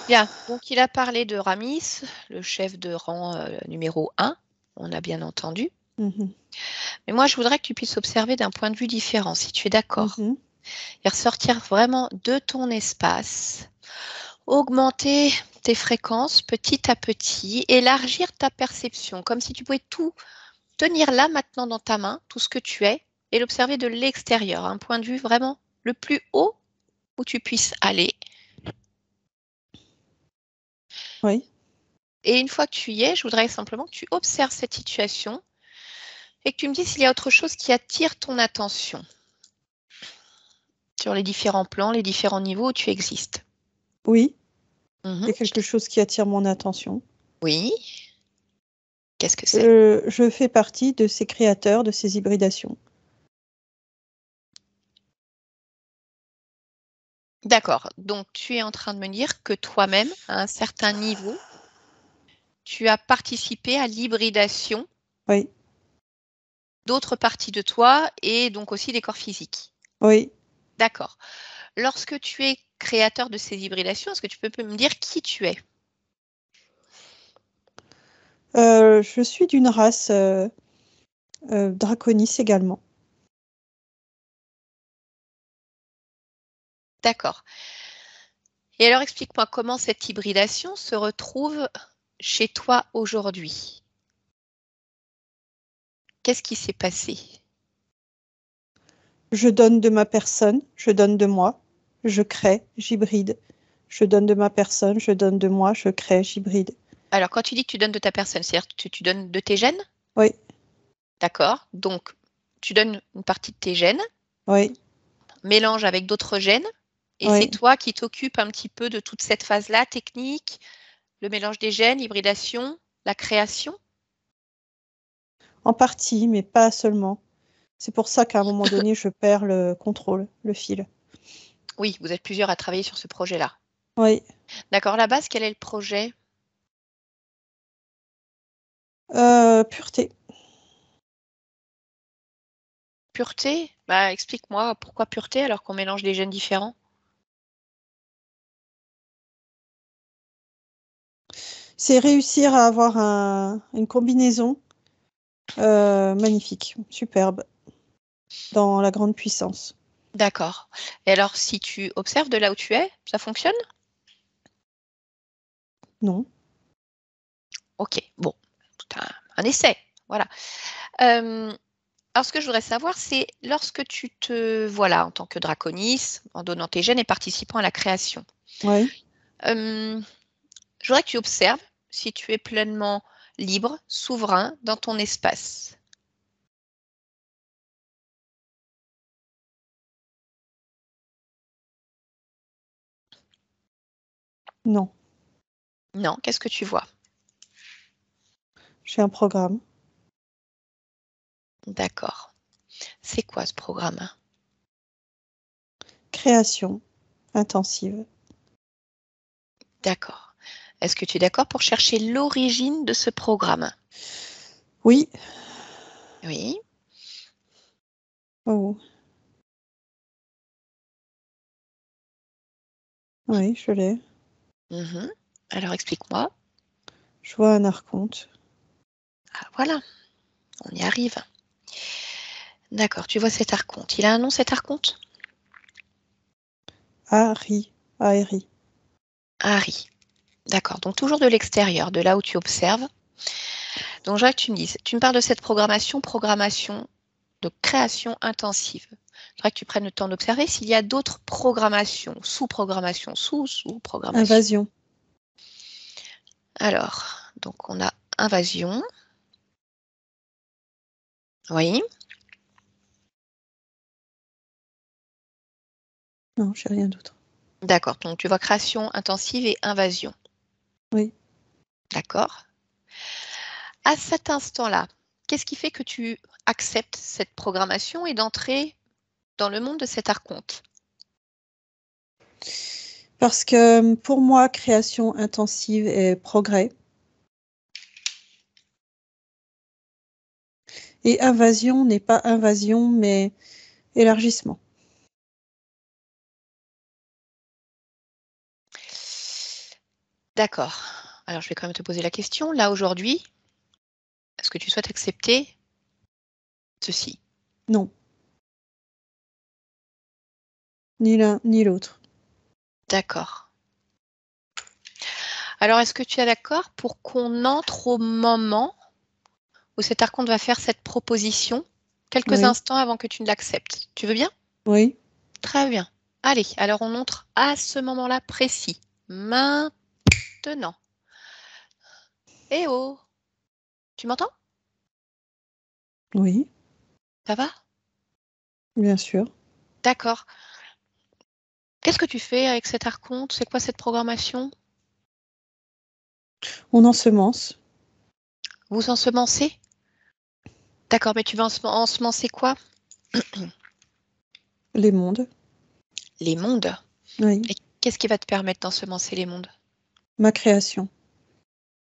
Bien, donc il a parlé de Ramis, le chef de rang numéro 1, on a bien entendu. Mhm. Mais moi, je voudrais que tu puisses observer d'un point de vue différent, si tu es d'accord. Mhm. Et ressortir vraiment de ton espace, augmenter tes fréquences petit à petit, élargir ta perception, comme si tu pouvais tout tenir là maintenant dans ta main, tout ce que tu es, et l'observer de l'extérieur, un point de vue vraiment le plus haut où tu puisses aller. Oui. Et une fois que tu y es, je voudrais simplement que tu observes cette situation et que tu me dises s'il y a autre chose qui attire ton attention sur les différents plans, les différents niveaux où tu existes. Oui. Mhm. Il y a quelque chose qui attire mon attention. Oui. Qu'est-ce que c'est? Je fais partie de ces créateurs, de ces hybridations. D'accord. Donc, tu es en train de me dire que toi-même, à un certain niveau, tu as participé à l'hybridation Oui. d'autres parties de toi et donc aussi des corps physiques. Oui. D'accord. Lorsque tu es créateur de ces hybridations, est-ce que tu peux me dire qui tu es? Je suis d'une race draconis également. D'accord. Et alors, explique-moi comment cette hybridation se retrouve chez toi aujourd'hui. Qu'est-ce qui s'est passé? Je donne de ma personne, je donne de moi, je crée, j'hybride. Je donne de ma personne, je donne de moi, je crée, j'hybride. Alors, quand tu dis que tu donnes de ta personne, c'est-à-dire que tu donnes de tes gènes? Oui. D'accord. Donc, tu donnes une partie de tes gènes, Oui. mélange avec d'autres gènes, et c'est Oui. toi qui t'occupes un petit peu de toute cette phase-là, technique, le mélange des gènes, l'hybridation, la création? En partie, mais pas seulement. C'est pour ça qu'à un moment donné, je perds le contrôle, le fil. Oui, vous êtes plusieurs à travailler sur ce projet-là. Oui. D'accord. À la base, quel est le projet? Pureté. Pureté? Explique-moi pourquoi pureté alors qu'on mélange des gènes différents? C'est réussir à avoir une combinaison magnifique, superbe, dans la grande puissance. D'accord. Et alors, si tu observes de là où tu es, ça fonctionne? Non. Ok, bon, c'est un essai, voilà. Alors, ce que je voudrais savoir, c'est lorsque tu te vois là en tant que draconis, en donnant tes gènes et participant à la création, Oui. je voudrais que tu observes si tu es pleinement libre, souverain dans ton espace. Non. Non, qu'est-ce que tu vois? J'ai un programme. D'accord. C'est quoi ce programme? Création intensive. D'accord. Est-ce que tu es d'accord pour chercher l'origine de ce programme? Oui. Oui. Oh. Oui, je l'ai. Mhm. Alors explique-moi. Je vois un archonte. Ah, voilà, on y arrive. D'accord, tu vois cet archonte. Il a un nom, cet archonte? Ari. Aeri. Harry. D'accord, donc toujours de l'extérieur, de là où tu observes. Donc je voudrais que tu me dises, tu me parles de cette programmation de création intensive. Je voudrais que tu prennes le temps d'observer s'il y a d'autres programmations, sous-programmations, sous-programmations. Invasion. Alors, donc on a invasion. Oui, Non, j'ai rien d'autre. d'accord. Donc tu vois création intensive et invasion. Oui. D'accord. À cet instant-là, qu'est-ce qui fait que tu acceptes cette programmation et d'entrer dans le monde de cet archonte? Parce que pour moi, création intensive est progrès. Et invasion n'est pas invasion, mais élargissement. D'accord. Alors, je vais quand même te poser la question. Là, aujourd'hui, est-ce que tu souhaites accepter ceci? Non. Ni l'un ni l'autre. D'accord. Alors, est-ce que tu es d'accord pour qu'on entre au moment où cet archonte va faire cette proposition, quelques Oui. instants avant que tu ne l'acceptes? Tu veux bien? Oui. Très bien. Allez, alors on entre à ce moment-là précis. Maintenant. Eh oh! Tu m'entends? Oui. Ça va? Bien sûr. D'accord. Qu'est-ce que tu fais avec cet archonte? C'est quoi cette programmation? On ensemence Vous ensemencez? D'accord, mais tu vas ensemencer quoi? les mondes. Les mondes. Oui. Et qu'est-ce qui va te permettre d'ensemencer les mondes? Ma création.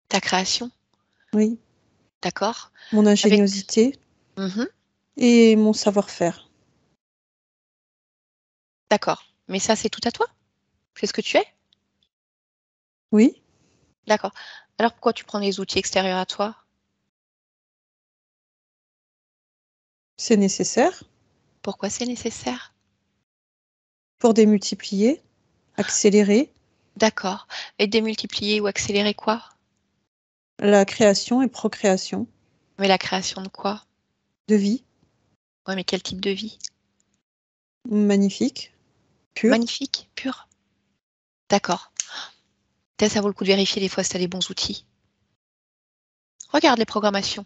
Ta création? Oui. D'accord. Mon Avec. ingéniosité Mhm. et mon savoir-faire. D'accord. Mais ça, c'est tout à toi? C'est ce que tu es? Oui. D'accord. Alors pourquoi tu prends des outils extérieurs à toi? C'est nécessaire Pourquoi c'est nécessaire? pour démultiplier, accélérer D'accord. Et démultiplier ou accélérer quoi? la création et procréation Mais la création de quoi? de vie Ouais, mais quel type de vie? magnifique, pure. Magnifique, pur. D'accord. Peut-être ça vaut le coup de vérifier des fois si tu as les bons outils. Regarde les programmations.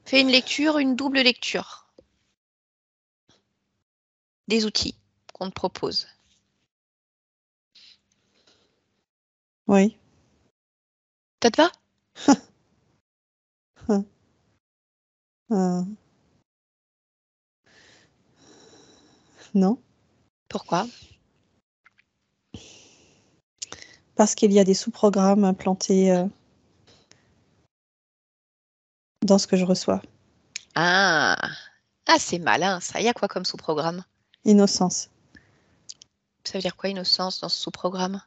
Fais une lecture, une double lecture des outils qu'on te propose. Oui. Ça te va? Euh, non, Pourquoi? parce qu'il y a des sous-programmes implantés dans ce que je reçois. Ah, ah, c'est malin, ça. Il y a quoi comme sous-programme? Innocence. Ça veut dire quoi, innocence, dans ce sous-programme?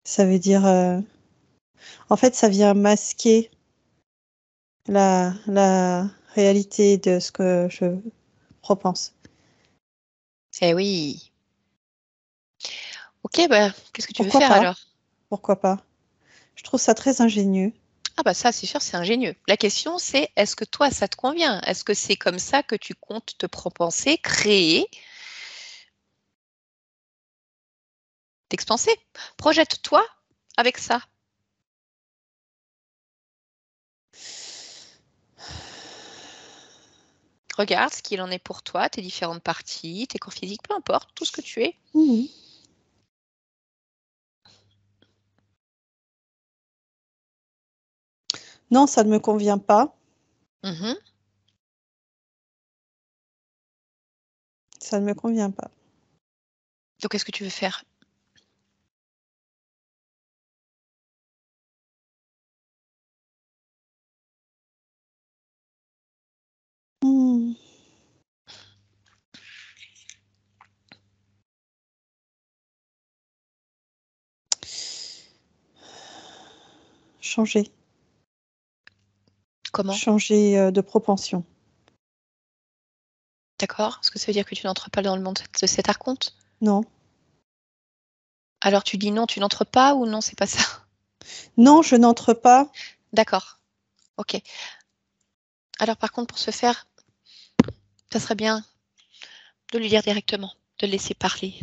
Ça veut dire... en fait, ça vient masquer la réalité de ce que je repense. Eh oui. Ok, bah, qu'est-ce que tu veux Pourquoi faire pas? alors? Pourquoi pas? Je trouve ça très ingénieux. Ah bah ça, c'est sûr, c'est ingénieux. La question, c'est est-ce que toi, ça te convient? Est-ce que c'est comme ça que tu comptes te propenser, créer, t'expanser? Projette-toi avec ça? Regarde ce qu'il en est pour toi, tes différentes parties, tes corps physiques, peu importe, tout ce que tu es. Mhm. Non, ça ne me convient pas. Mhm. Ça ne me convient pas. Donc, qu'est-ce que tu veux faire? Hmm. Changer. Comment? Changer de propension. D'accord? Est-ce que ça veut dire que tu n'entres pas dans le monde de cet archonte? Non. Alors, tu dis non, tu n'entres pas ou non, c'est pas ça? Non, je n'entre pas. D'accord. Ok. Alors, par contre, pour ce faire, ça serait bien de lui dire directement, de le laisser parler.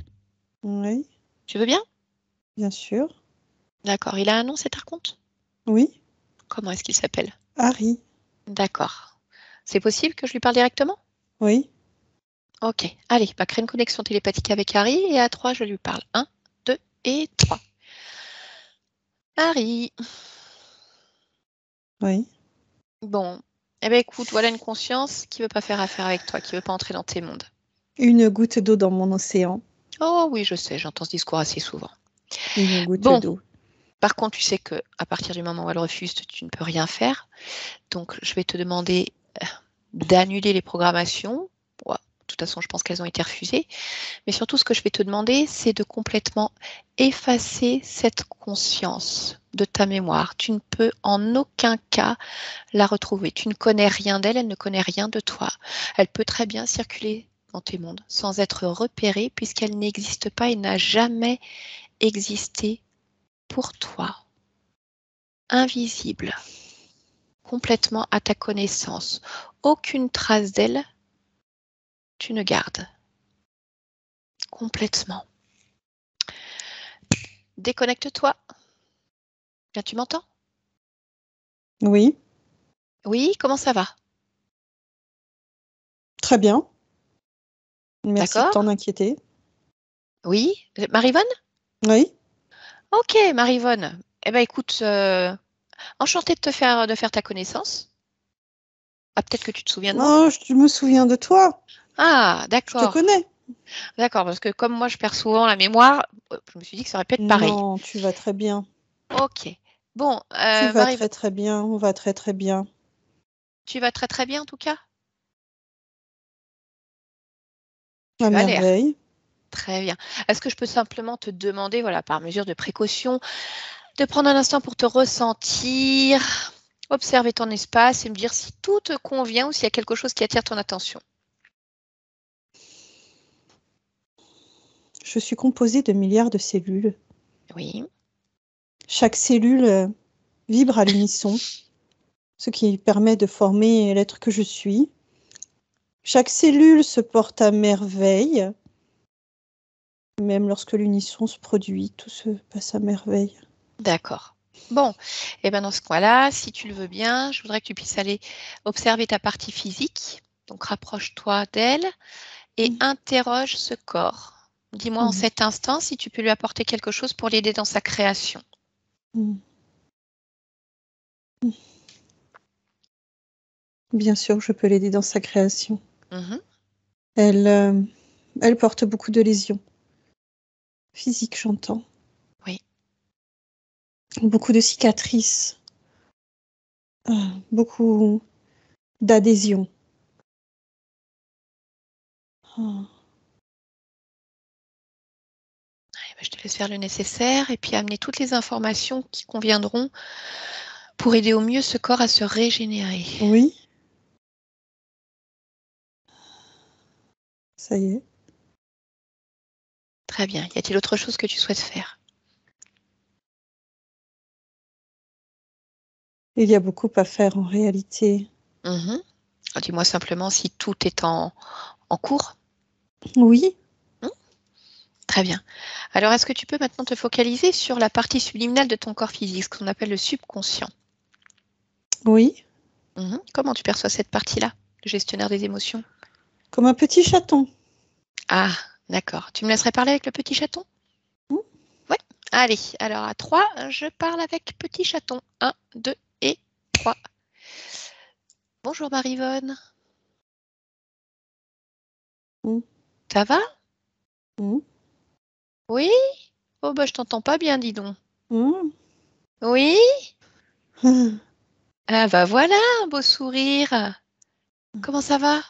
Oui, Tu veux bien? bien sûr. D'accord. Il a un nom, cet archonte? Oui, Comment est-ce qu'il s'appelle? Harry. D'accord. C'est possible que je lui parle directement? Oui. Ok. Allez, bah, crée une connexion télépathique avec Harry et à 3, je lui parle. 1, 2 et 3. Harry. Oui. Bon. Eh bien, écoute, voilà une conscience qui veut pas faire affaire avec toi, qui veut pas entrer dans tes mondes. Une goutte d'eau dans mon océan. Oh oui, je sais, j'entends ce discours assez souvent. Une goutte Bon, d'eau. par contre, tu sais que à partir du moment où elle refuse, tu ne peux rien faire. Donc, je vais te demander d'annuler les programmations. Ouais, de toute façon, je pense qu'elles ont été refusées. Mais surtout, ce que je vais te demander, c'est de complètement effacer cette conscience de ta mémoire. Tu ne peux en aucun cas la retrouver. Tu ne connais rien d'elle, elle ne connaît rien de toi. Elle peut très bien circuler dans tes mondes sans être repérée puisqu'elle n'existe pas et n'a jamais existé pour toi. Invisible, complètement à ta connaissance. Aucune trace d'elle, tu ne gardes. Complètement. Déconnecte-toi. Bien, tu m'entends? Oui, Oui, comment ça va? très bien. Merci de D'accord? t'en inquiéter. Oui? Marivonne? Oui. Ok, Marivonne. Eh ben écoute, enchantée de faire ta connaissance. Ah, peut-être que tu te souviens de moi. Oh, je me souviens de toi. Ah, Je te d'accord. connais. D'accord, parce que comme moi je perds souvent la mémoire, je me suis dit que ça aurait pu être pareil. Non, tu vas très bien. Ok. Bon, Tu vas Marivonne, très très bien. On va très très bien. tu vas très très bien en tout cas? À Tu as l'air. merveille. Très bien. Est-ce que je peux simplement te demander, voilà, par mesure de précaution, de prendre un instant pour te ressentir, observer ton espace et me dire si tout te convient ou s'il y a quelque chose qui attire ton attention? Je suis composée de milliards de cellules. Oui. Chaque cellule vibre à l'unisson, ce qui permet de former l'être que je suis. Chaque cellule se porte à merveille. Même lorsque l'unisson se produit, tout se passe à merveille. D'accord. Bon, et bien dans ce cas-là, si tu le veux bien, je voudrais que tu puisses aller observer ta partie physique. Donc rapproche-toi d'elle et interroge ce corps. Dis-moi en Mhm. cet instant si tu peux lui apporter quelque chose pour l'aider dans sa création. Mhm. Bien sûr, je peux l'aider dans sa création. Mhm. Elle porte beaucoup de lésions. Physiques, j'entends. Oui, Beaucoup de cicatrices. Beaucoup d'adhésions. Ah. eh ben, je te laisse faire le nécessaire et puis amener toutes les informations qui conviendront pour aider au mieux ce corps à se régénérer. Oui, ça y est. Très bien. Y a-t-il autre chose que tu souhaites faire? Il y a beaucoup à faire en réalité. Mhm. Dis-moi simplement si tout est en cours. Oui, Hmm. Très bien. Alors, est-ce que tu peux maintenant te focaliser sur la partie subliminale de ton corps physique, ce qu'on appelle le subconscient? Oui, Comment tu perçois cette partie-là, le gestionnaire des émotions? comme un petit chaton. Ah, d'accord. Tu me laisserais parler avec le petit chaton? Hmm. Oui. Allez, alors à 3, je parle avec petit chaton. 1, 2 et 3. Bonjour Marie-Vonne. Hmm. Ça va? Hmm. Oui? Oh bah je t'entends pas bien, dis donc. Hmm. Oui? Ah. Ah bah voilà, un beau sourire. Comment ça va?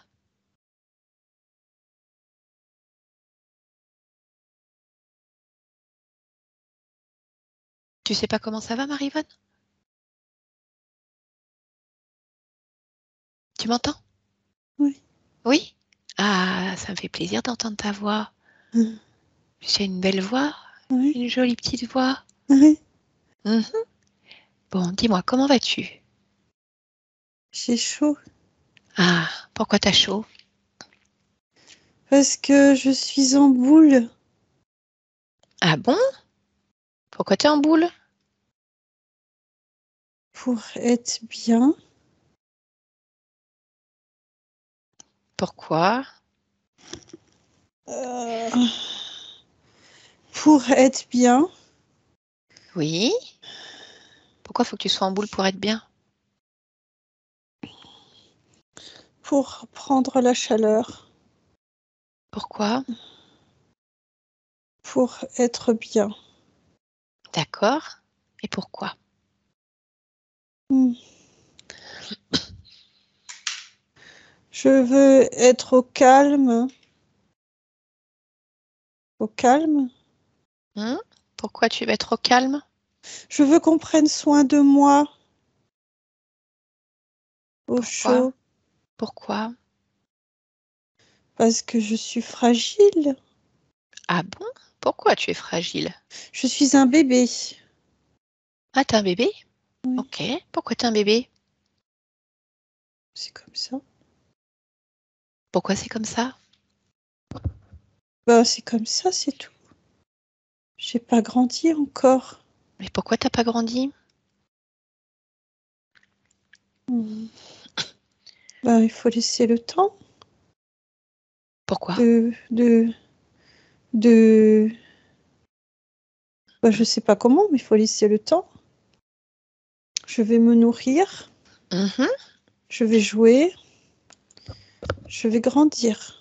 Tu sais pas comment ça va, Marie-Vonne? Tu m'entends? Oui. Oui? Ah, ça me fait plaisir d'entendre ta voix. Hmm. Tu as une belle voix, Oui. une jolie petite voix. Oui. Mhm. Bon, dis-moi, comment vas-tu? J'ai chaud Ah, pourquoi t'as chaud? parce que je suis en boule Ah bon? Pourquoi t'es en boule? pour être bien. Pourquoi? Euh, pour être bien. Oui? Pourquoi faut que tu sois en boule pour être bien? Pour prendre la chaleur. Pourquoi? Pour être bien. D'accord. Et pourquoi? Hmm. Je veux être au calme. Au calme. Pourquoi tu vas être au calme? Je veux qu'on prenne soin de moi. Au Pourquoi? chaud. Pourquoi? Parce que je suis fragile. Ah bon? Pourquoi tu es fragile? Je suis un bébé. Ah, t'es un bébé? Oui, Ok. Pourquoi t'es un bébé? c'est comme ça. Pourquoi c'est comme ça? Bah, c'est comme ça, c'est tout. J'ai pas grandi encore. Mais pourquoi t'as pas grandi? Hmm. Bah, il faut laisser le temps Pourquoi? de, de... Bah, je sais pas comment, mais il faut laisser le temps. Je vais me nourrir, Mhm. je vais jouer, je vais grandir.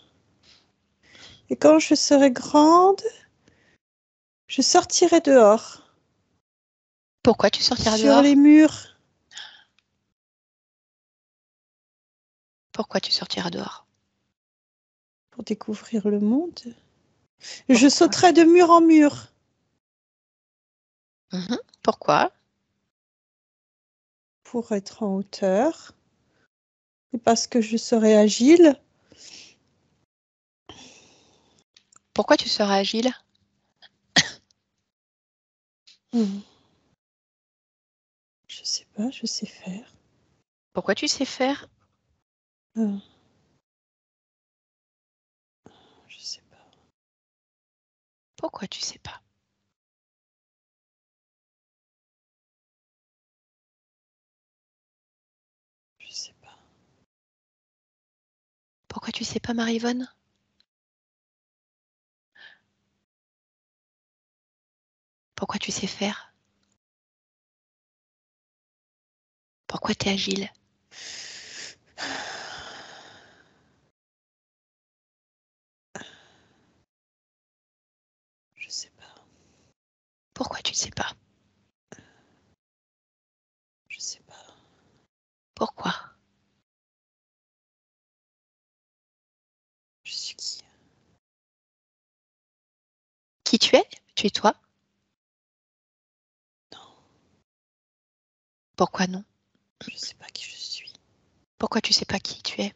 Et quand je serai grande, je sortirai dehors, Pourquoi tu sortiras sur les dehors? murs. Pourquoi tu sortiras dehors? Pour découvrir le monde. Je Pourquoi? sauterai de mur en mur Mhm. Pourquoi? pour être en hauteur. Et parce que je serai agile. Pourquoi tu seras agile? Hmm. Je sais pas, je sais faire. Pourquoi tu sais faire? Ah, je sais pas. Pourquoi tu sais pas? Je sais pas. Pourquoi tu sais pas, Marie-Vonne? Pourquoi tu sais faire? Pourquoi t'es agile? Je sais pas. Pourquoi tu sais pas? Je sais pas. Pourquoi? Je suis qui? Qui tu es? Tu es toi? Non, Pourquoi non? je sais pas qui je suis. Pourquoi tu sais pas qui tu es?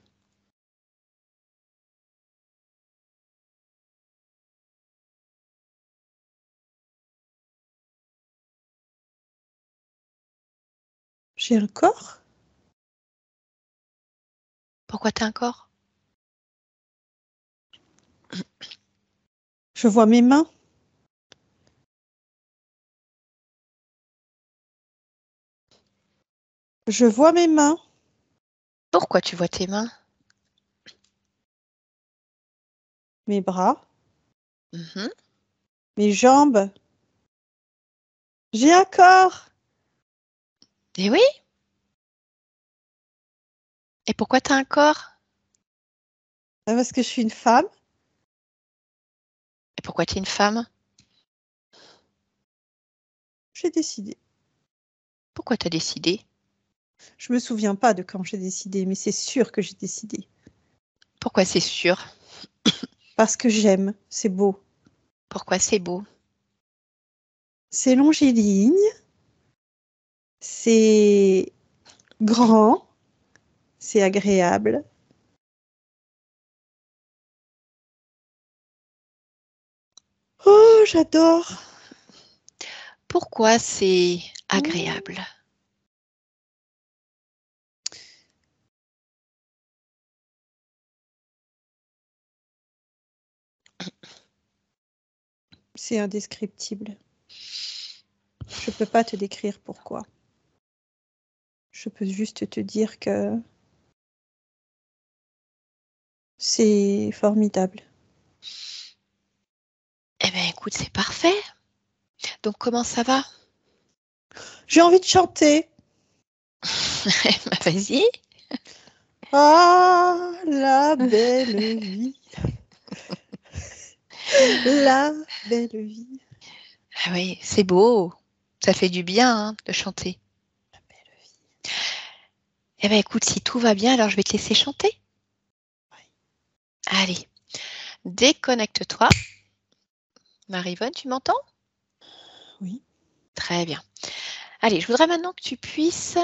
J'ai un corps? Pourquoi t'as un corps? Je vois mes mains. Je vois mes mains. Pourquoi tu vois tes mains? Mes bras. Mhm. Mes jambes. J'ai un corps. Eh oui. Et pourquoi tu as un corps? Parce que je suis une femme. Et pourquoi tu es une femme? J'ai décidé. Pourquoi tu as décidé? Je me souviens pas de quand j'ai décidé, mais c'est sûr que j'ai décidé. Pourquoi c'est sûr? Parce que j'aime. C'est beau. Pourquoi c'est beau? C'est longiligne. C'est grand. C'est agréable. Oh, j'adore. Pourquoi c'est Mmh. agréable? C'est indescriptible. Je peux pas te décrire pourquoi. Je peux juste te dire que c'est formidable. Eh bien, écoute, c'est parfait. Donc, comment ça va? J'ai envie de chanter. Bah, vas-y. Ah, la belle vie. La belle vie. Ah oui, c'est beau. Ça fait du bien hein, de chanter. La belle vie. Eh bien, écoute, si tout va bien, alors je vais te laisser chanter. Ouais. Allez, déconnecte-toi. Marie-Vonne, tu m'entends? Oui. Très bien. Allez, je voudrais maintenant que tu puisses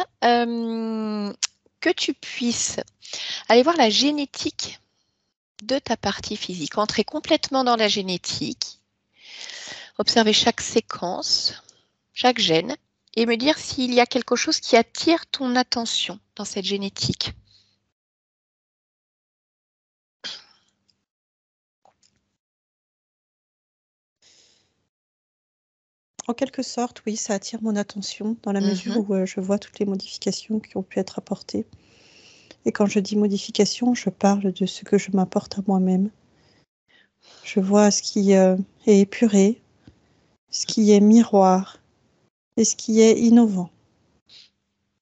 aller voir la génétique de ta partie physique. Entrer complètement dans la génétique, observer chaque séquence, chaque gène, et me dire s'il y a quelque chose qui attire ton attention dans cette génétique. En quelque sorte, oui, ça attire mon attention dans la mesure Mhm. où je vois toutes les modifications qui ont pu être apportées. Et quand je dis modification, je parle de ce que je m'apporte à moi-même. Je vois ce qui est épuré, ce qui est miroir et ce qui est innovant.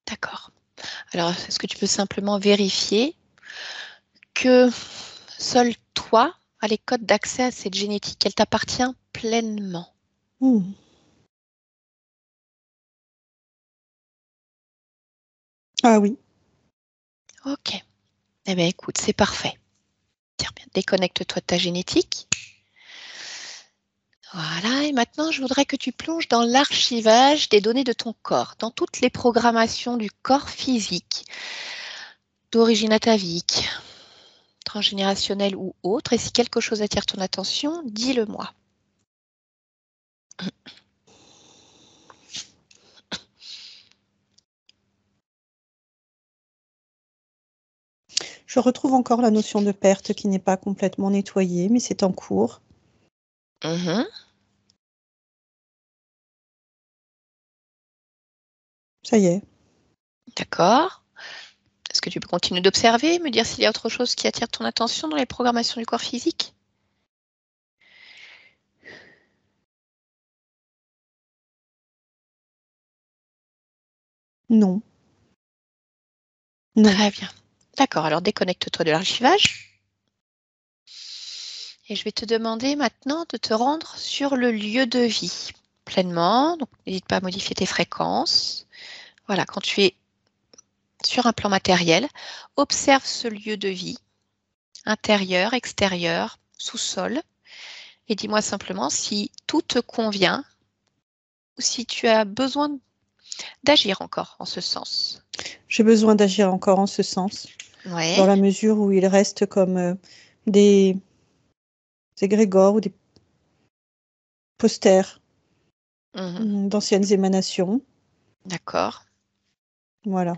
D'accord. Alors, est-ce que tu peux simplement vérifier que seul toi as les codes d'accès à cette génétique, qu'elle t'appartient pleinement? Hmm. Ah oui. Ok. Eh bien, écoute, c'est parfait. Tiens bien, déconnecte-toi de ta génétique. Voilà, et maintenant, je voudrais que tu plonges dans l'archivage des données de ton corps, dans toutes les programmations du corps physique, d'origine atavique, transgénérationnelle ou autre. Et si quelque chose attire ton attention, dis-le-moi. Je retrouve encore la notion de perte qui n'est pas complètement nettoyée, mais c'est en cours. Mhm. Ça y est. D'accord. Est-ce que tu peux continuer d'observer, me dire s'il y a autre chose qui attire ton attention dans les programmations du corps physique? Non. Non. Très bien. D'accord, alors déconnecte-toi de l'archivage. Et je vais te demander maintenant de te rendre sur le lieu de vie pleinement. Donc, n'hésite pas à modifier tes fréquences. Voilà, quand tu es sur un plan matériel, observe ce lieu de vie, intérieur, extérieur, sous-sol, et dis-moi simplement si tout te convient ou si tu as besoin d'agir encore en ce sens. J'ai besoin d'agir encore en ce sens, Ouais. dans la mesure où il reste comme des égrégores ou des posters Mhm. d'anciennes émanations. D'accord. Voilà.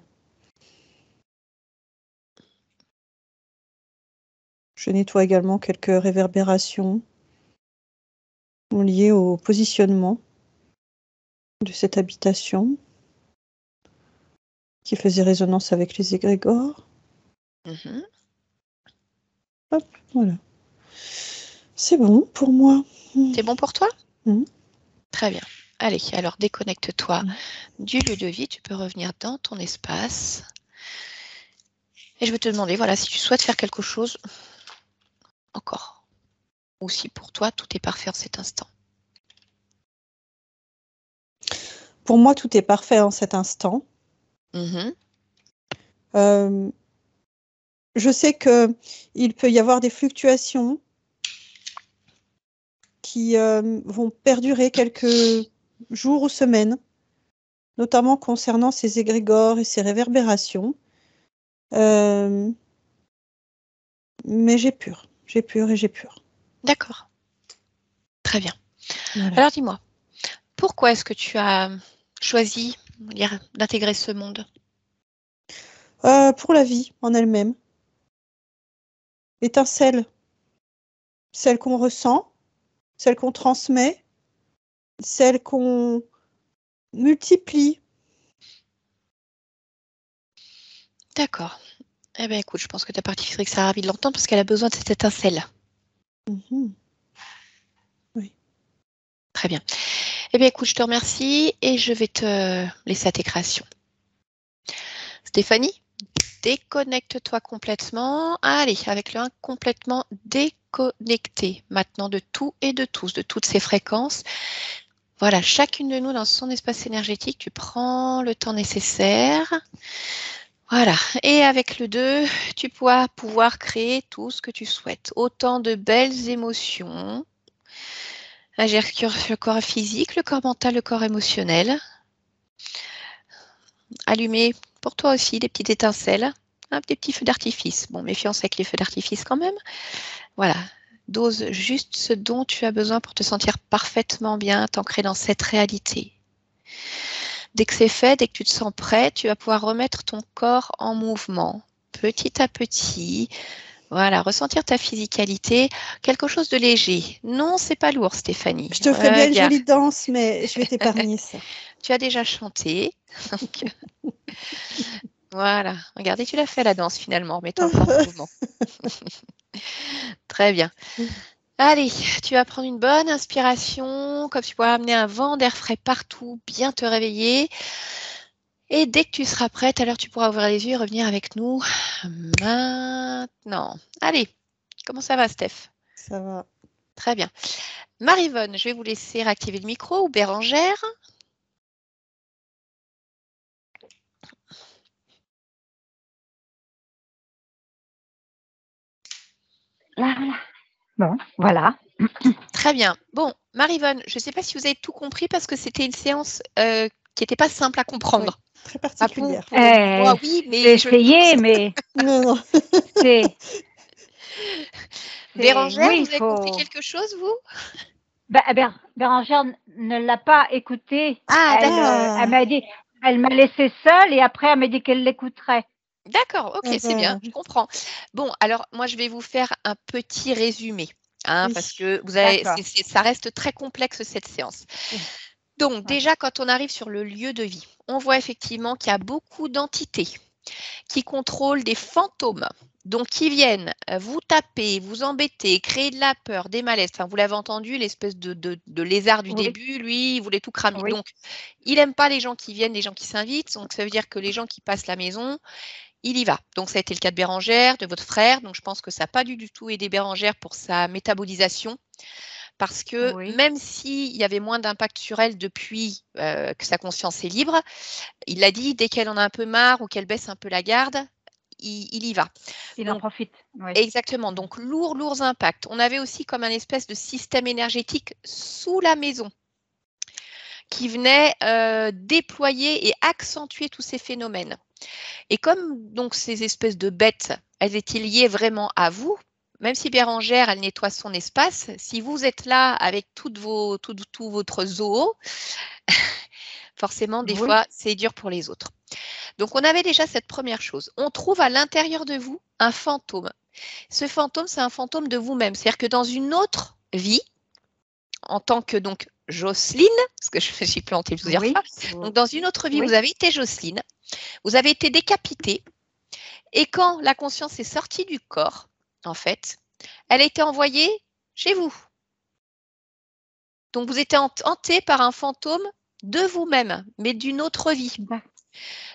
Je nettoie également quelques réverbérations liées au positionnement de cette habitation qui faisait résonance avec les égrégores. Mhm. Hop, voilà. C'est bon pour moi. C'est bon pour toi? Mhm. Très bien. Allez, alors déconnecte-toi Mhm. du lieu de vie. Tu peux revenir dans ton espace. Et je vais te demander, voilà, si tu souhaites faire quelque chose encore. Ou si pour toi, tout est parfait en cet instant. Pour moi, tout est parfait en cet instant. Mhm. Je sais qu'il peut y avoir des fluctuations qui vont perdurer quelques jours ou semaines, notamment concernant ces égrégores et ces réverbérations. Mais j'ai pur. D'accord. Très bien. Voilà. Alors dis-moi, pourquoi est-ce que tu as choisi d'intégrer ce monde? Pour la vie en elle-même. L'étincelle, celle qu'on ressent, celle qu'on transmet, celle qu'on multiplie. D'accord. Eh bien écoute, je pense que ta partie physique sera ravie de l'entendre parce qu'elle a besoin de cette étincelle. Mhm. Oui. Très bien. Eh bien écoute, je te remercie et je vais te laisser à tes créations. Stéphanie, déconnecte-toi complètement. Allez, avec le 1, complètement déconnecté maintenant de tout et de tous, de toutes ces fréquences. Voilà, chacune de nous dans son espace énergétique, tu prends le temps nécessaire. Voilà, et avec le 2, tu vas pouvoir créer tout ce que tu souhaites. Autant de belles émotions. Agir sur le corps physique, le corps mental, le corps émotionnel. Allumer pour toi aussi des petites étincelles, des petits feux d'artifice. Bon, méfiance avec les feux d'artifice quand même. Voilà, dose juste ce dont tu as besoin pour te sentir parfaitement bien, t'ancrer dans cette réalité. Dès que c'est fait, dès que tu te sens prêt, tu vas pouvoir remettre ton corps en mouvement, petit à petit. Voilà, ressentir ta physicalité, quelque chose de léger. Non, c'est pas lourd, Stéphanie. Je te ferai bien une Regarde, jolie danse, mais je vais t'épargner ça. tu as déjà chanté. Donc, voilà, regardez, tu l'as fait la danse finalement, en mettant le corps en mouvement. Très bien. Allez, tu vas prendre une bonne inspiration, comme tu pourras amener un vent d'air frais partout, bien te réveiller. Et dès que tu seras prête, alors tu pourras ouvrir les yeux et revenir avec nous maintenant. Allez, comment ça va, Steph? Ça va. Très bien. Maryvonne, je vais vous laisser réactiver le micro, ou Bérangère. Là, bon, voilà. Très bien. Bon, Maryvonne, je ne sais pas si vous avez tout compris parce que c'était une séance qui n'était pas simple à comprendre. Oui, très À vous, particulière. pour moi, oui, J'ai mais je essayé, pense. mais Non, non. Bérangère, oui, vous il avez compris faut. quelque chose, vous? Bérangère ne l'a pas écouté. Ah, d'accord. Elle m'a dit, elle m'a laissé seule et après elle m'a dit qu'elle l'écouterait. D'accord, ok, Ah c'est bien, bah, je comprends. Bon, alors moi, je vais vous faire un petit résumé, oui. parce que vous avez, D'accord. ça reste très complexe cette séance. Oui. Donc, Ouais. déjà, quand on arrive sur le lieu de vie, on voit effectivement qu'il y a beaucoup d'entités qui contrôlent des fantômes, donc qui viennent vous taper, vous embêter, créer de la peur, des malaises. Enfin, vous l'avez entendu, l'espèce de lézard du Oui, début, lui, il voulait tout cramer. oui. Donc, il n'aime pas les gens qui viennent, les gens qui s'invitent. Donc, ça veut dire que les gens qui passent la maison, il y va. Donc, ça a été le cas de Bérangère, de votre frère. Donc, je pense que ça n'a pas du tout aidé Bérangère pour sa métabolisation. Parce que Oui. même s'il y avait moins d'impact sur elle depuis que sa conscience est libre, il l'a dit, dès qu'elle en a un peu marre ou qu'elle baisse un peu la garde, il y va. Il en Donc, profite. Oui. exactement. Donc, lourds impacts. On avait aussi comme un espèce de système énergétique sous la maison qui venait déployer et accentuer tous ces phénomènes. Et comme donc ces espèces de bêtes, elles étaient liées vraiment à vous, même si Bérangère, elle nettoie son espace, si vous êtes là avec tout votre zoo, forcément, des Oui. fois, c'est dur pour les autres. Donc, on avait déjà cette première chose. On trouve à l'intérieur de vous un fantôme. Ce fantôme, c'est un fantôme de vous-même. C'est-à-dire que dans une autre vie, en tant que donc Jocelyne, parce que je me suis plantée plusieurs fois. Donc, dans une autre vie, vous avez été Jocelyne, vous avez été décapitée, et quand la conscience est sortie du corps, en fait, elle a été envoyée chez vous. Donc, vous étiez hanté par un fantôme de vous-même, mais d'une autre vie.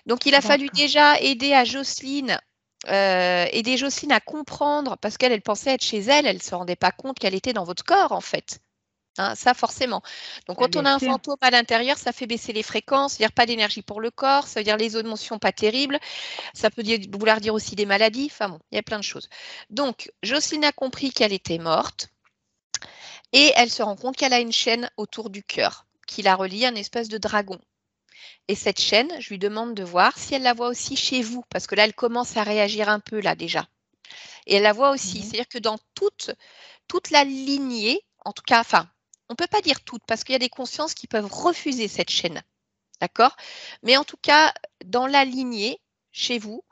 Donc, il a fallu déjà aider Jocelyne à comprendre, parce qu'elle pensait être chez elle, elle ne se rendait pas compte qu'elle était dans votre corps, en fait. Hein, ça, forcément. Donc, quand on a un fantôme à l'intérieur, ça fait baisser les fréquences, c'est-à-dire pas d'énergie pour le corps, ça veut dire les émotions pas terribles, ça peut vouloir dire aussi des maladies, enfin bon, il y a plein de choses. Donc, Jocelyne a compris qu'elle était morte et elle se rend compte qu'elle a une chaîne autour du cœur qui la relie à une espèce de dragon. Et cette chaîne, je lui demande de voir si elle la voit aussi chez vous, parce que là, elle commence à réagir un peu, là, déjà. Et elle la voit aussi, c'est-à-dire que dans toute la lignée, en tout cas, enfin, on ne peut pas dire toutes, parce qu'il y a des consciences qui peuvent refuser cette chaîne, d'accord? Mais en tout cas, dans la lignée, chez vous,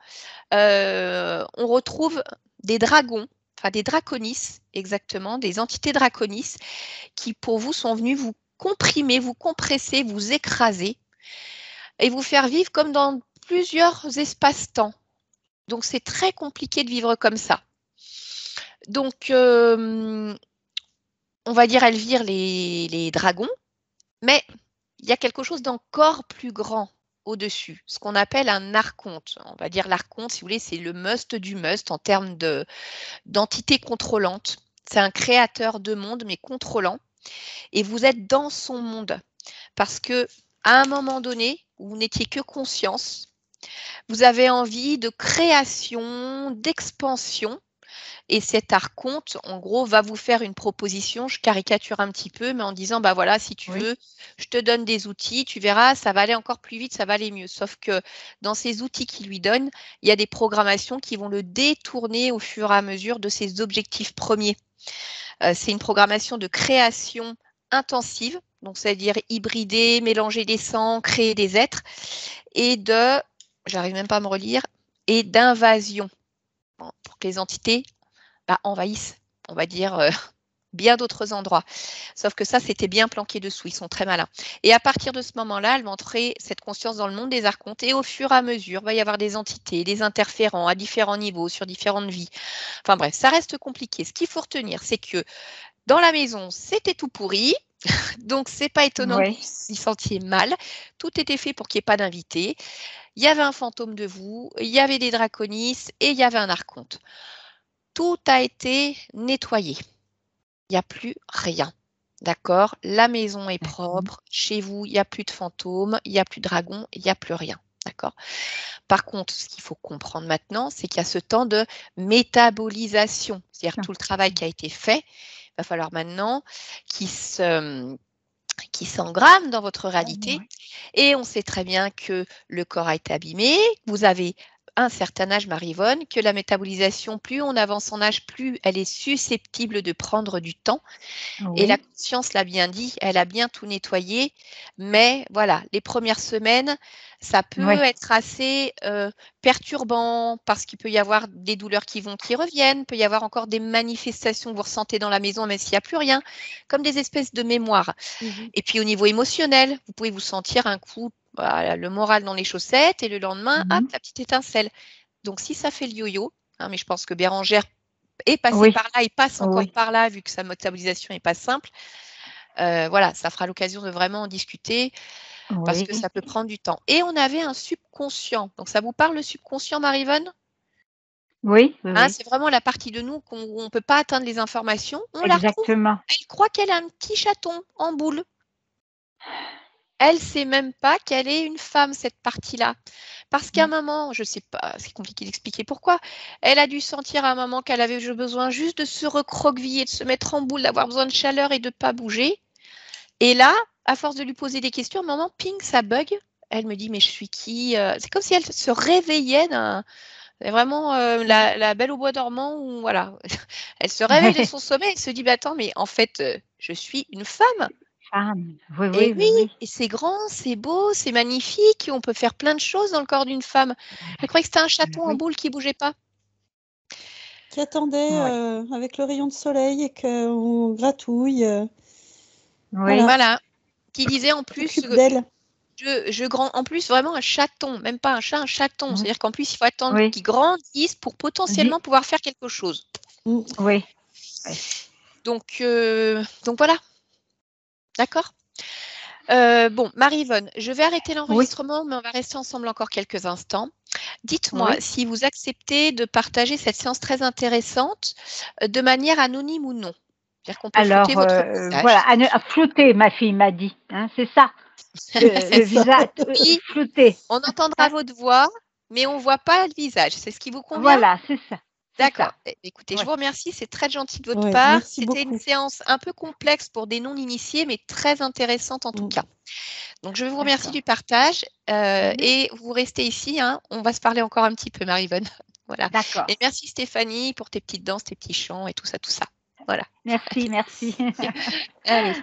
on retrouve des dragons, enfin des draconis, exactement, des entités draconis, qui pour vous sont venus vous comprimer, vous compresser, vous écraser, et vous faire vivre comme dans plusieurs espaces-temps. Donc, c'est très compliqué de vivre comme ça. Donc, on va dire Elvire les dragons, mais il y a quelque chose d'encore plus grand au-dessus, ce qu'on appelle un archonte. On va dire l'archonte, si vous voulez, c'est le must du must en termes d'entité contrôlante. C'est un créateur de monde, mais contrôlant. Et vous êtes dans son monde. Parce que à un moment donné, où vous n'étiez que conscience, vous avez envie de création, d'expansion. Et cet archonte, en gros, va vous faire une proposition, je caricature un petit peu, mais en disant, bah voilà, si tu veux, je te donne des outils, tu verras, ça va aller encore plus vite, ça va aller mieux. Sauf que dans ces outils qu'il lui donne, il y a des programmations qui vont le détourner au fur et à mesure de ses objectifs premiers. C'est une programmation de création intensive, donc c'est-à-dire hybrider, mélanger des sangs, créer des êtres, et j'arrive même pas à me relire, et d'invasion, pour que les entités envahissent, on va dire, bien d'autres endroits. Sauf que ça, c'était bien planqué dessous, ils sont très malins. Et à partir de ce moment-là, elle va entrer cette conscience dans le monde des archontes, et au fur et à mesure, il va y avoir des entités, des interférents à différents niveaux, sur différentes vies. Enfin bref, ça reste compliqué. Ce qu'il faut retenir, c'est que dans la maison, c'était tout pourri. Donc, c'est pas étonnant que vous vous sentiez mal. Tout était fait pour qu'il n'y ait pas d'invités. Il y avait un fantôme de vous, il y avait des draconis et il y avait un archonte. Tout a été nettoyé. Il n'y a plus rien. D'accord? La maison est propre. Chez vous, il n'y a plus de fantômes, il n'y a plus de dragons, il n'y a plus rien. D'accord? Par contre, ce qu'il faut comprendre maintenant, c'est qu'il y a ce temps de métabolisation. C'est-à-dire tout le travail qui a été fait. Il va falloir maintenant qu'il s'engramme dans votre réalité. Et on sait très bien que le corps a été abîmé. Vous avez un certain âge, Marie-Yvonne, que la métabolisation, plus on avance en âge, plus elle est susceptible de prendre du temps. Et la conscience l'a bien dit, elle a bien tout nettoyé. Mais voilà, les premières semaines, ça peut être assez perturbant parce qu'il peut y avoir des douleurs qui reviennent, il peut y avoir encore des manifestations que vous ressentez dans la maison, même s'il n'y a plus rien, comme des espèces de mémoires. Et puis au niveau émotionnel, vous pouvez vous sentir un coup, voilà, le moral dans les chaussettes, et le lendemain, hop, la petite étincelle. Donc si ça fait le yo-yo, hein, mais je pense que Bérangère est passée par là et passe encore par là, vu que sa métabolisation n'est pas simple. Voilà, ça fera l'occasion de vraiment en discuter parce que ça peut prendre du temps. Et on avait un subconscient. Donc ça vous parle, le subconscient, Marie-Yvonne? Oui. C'est vraiment la partie de nous où on ne peut pas atteindre les informations. On la retrouve. Elle croit qu'elle a un petit chaton en boule. Elle ne sait même pas qu'elle est une femme, cette partie-là. Parce qu'à un moment, je ne sais pas, c'est compliqué d'expliquer pourquoi, elle a dû sentir à un moment qu'elle avait besoin juste de se recroqueviller, de se mettre en boule, d'avoir besoin de chaleur et de ne pas bouger. Et là, à force de lui poser des questions, à un moment, ping, ça bug. Elle me dit, mais je suis qui? C'est comme si elle se réveillait vraiment la belle au bois dormant, où voilà, elle se réveille de son sommeil, elle se dit, bah, attends, mais en fait, je suis une femme. Et oui, et c'est grand, c'est beau, c'est magnifique, et on peut faire plein de choses dans le corps d'une femme. Elle croyait que c'était un chaton en boule qui ne bougeait pas. Qui attendait avec le rayon de soleil et qu'on gratouille. Oui. Voilà. Qui disait en plus, S'occupe d'elle. en plus vraiment un chaton, même pas un chat, un chaton. Mhm. C'est-à-dire qu'en plus, il faut attendre Oui. qu'il grandisse pour potentiellement pouvoir faire quelque chose. Mm. Oui. Donc voilà. D'accord. Bon, Marie-Yvonne, je vais arrêter l'enregistrement, mais on va rester ensemble encore quelques instants. Dites-moi Oui. si vous acceptez de partager cette séance très intéressante de manière anonyme ou non. C'est-à-dire qu'on peut Alors, flouter votre visage. voilà, à flouter, ma fille m'a dit. Hein, c'est ça. Le visage Oui, flouté. on entendra votre voix, mais on ne voit pas le visage. C'est ce qui vous convient? Voilà, c'est ça. D'accord. Écoutez, je Ouais. vous remercie, c'est très gentil de votre Ouais, part. merci C'était une beaucoup. séance un peu complexe pour des non-initiés, mais très intéressante en tout cas. Donc, je vous remercie du partage et vous restez ici. Hein. On va se parler encore un petit peu, Marie-Yvonne. Voilà. D'accord. Et merci Stéphanie pour tes petites danses, tes petits chants et tout ça, tout ça. Voilà. Merci, merci. Allez.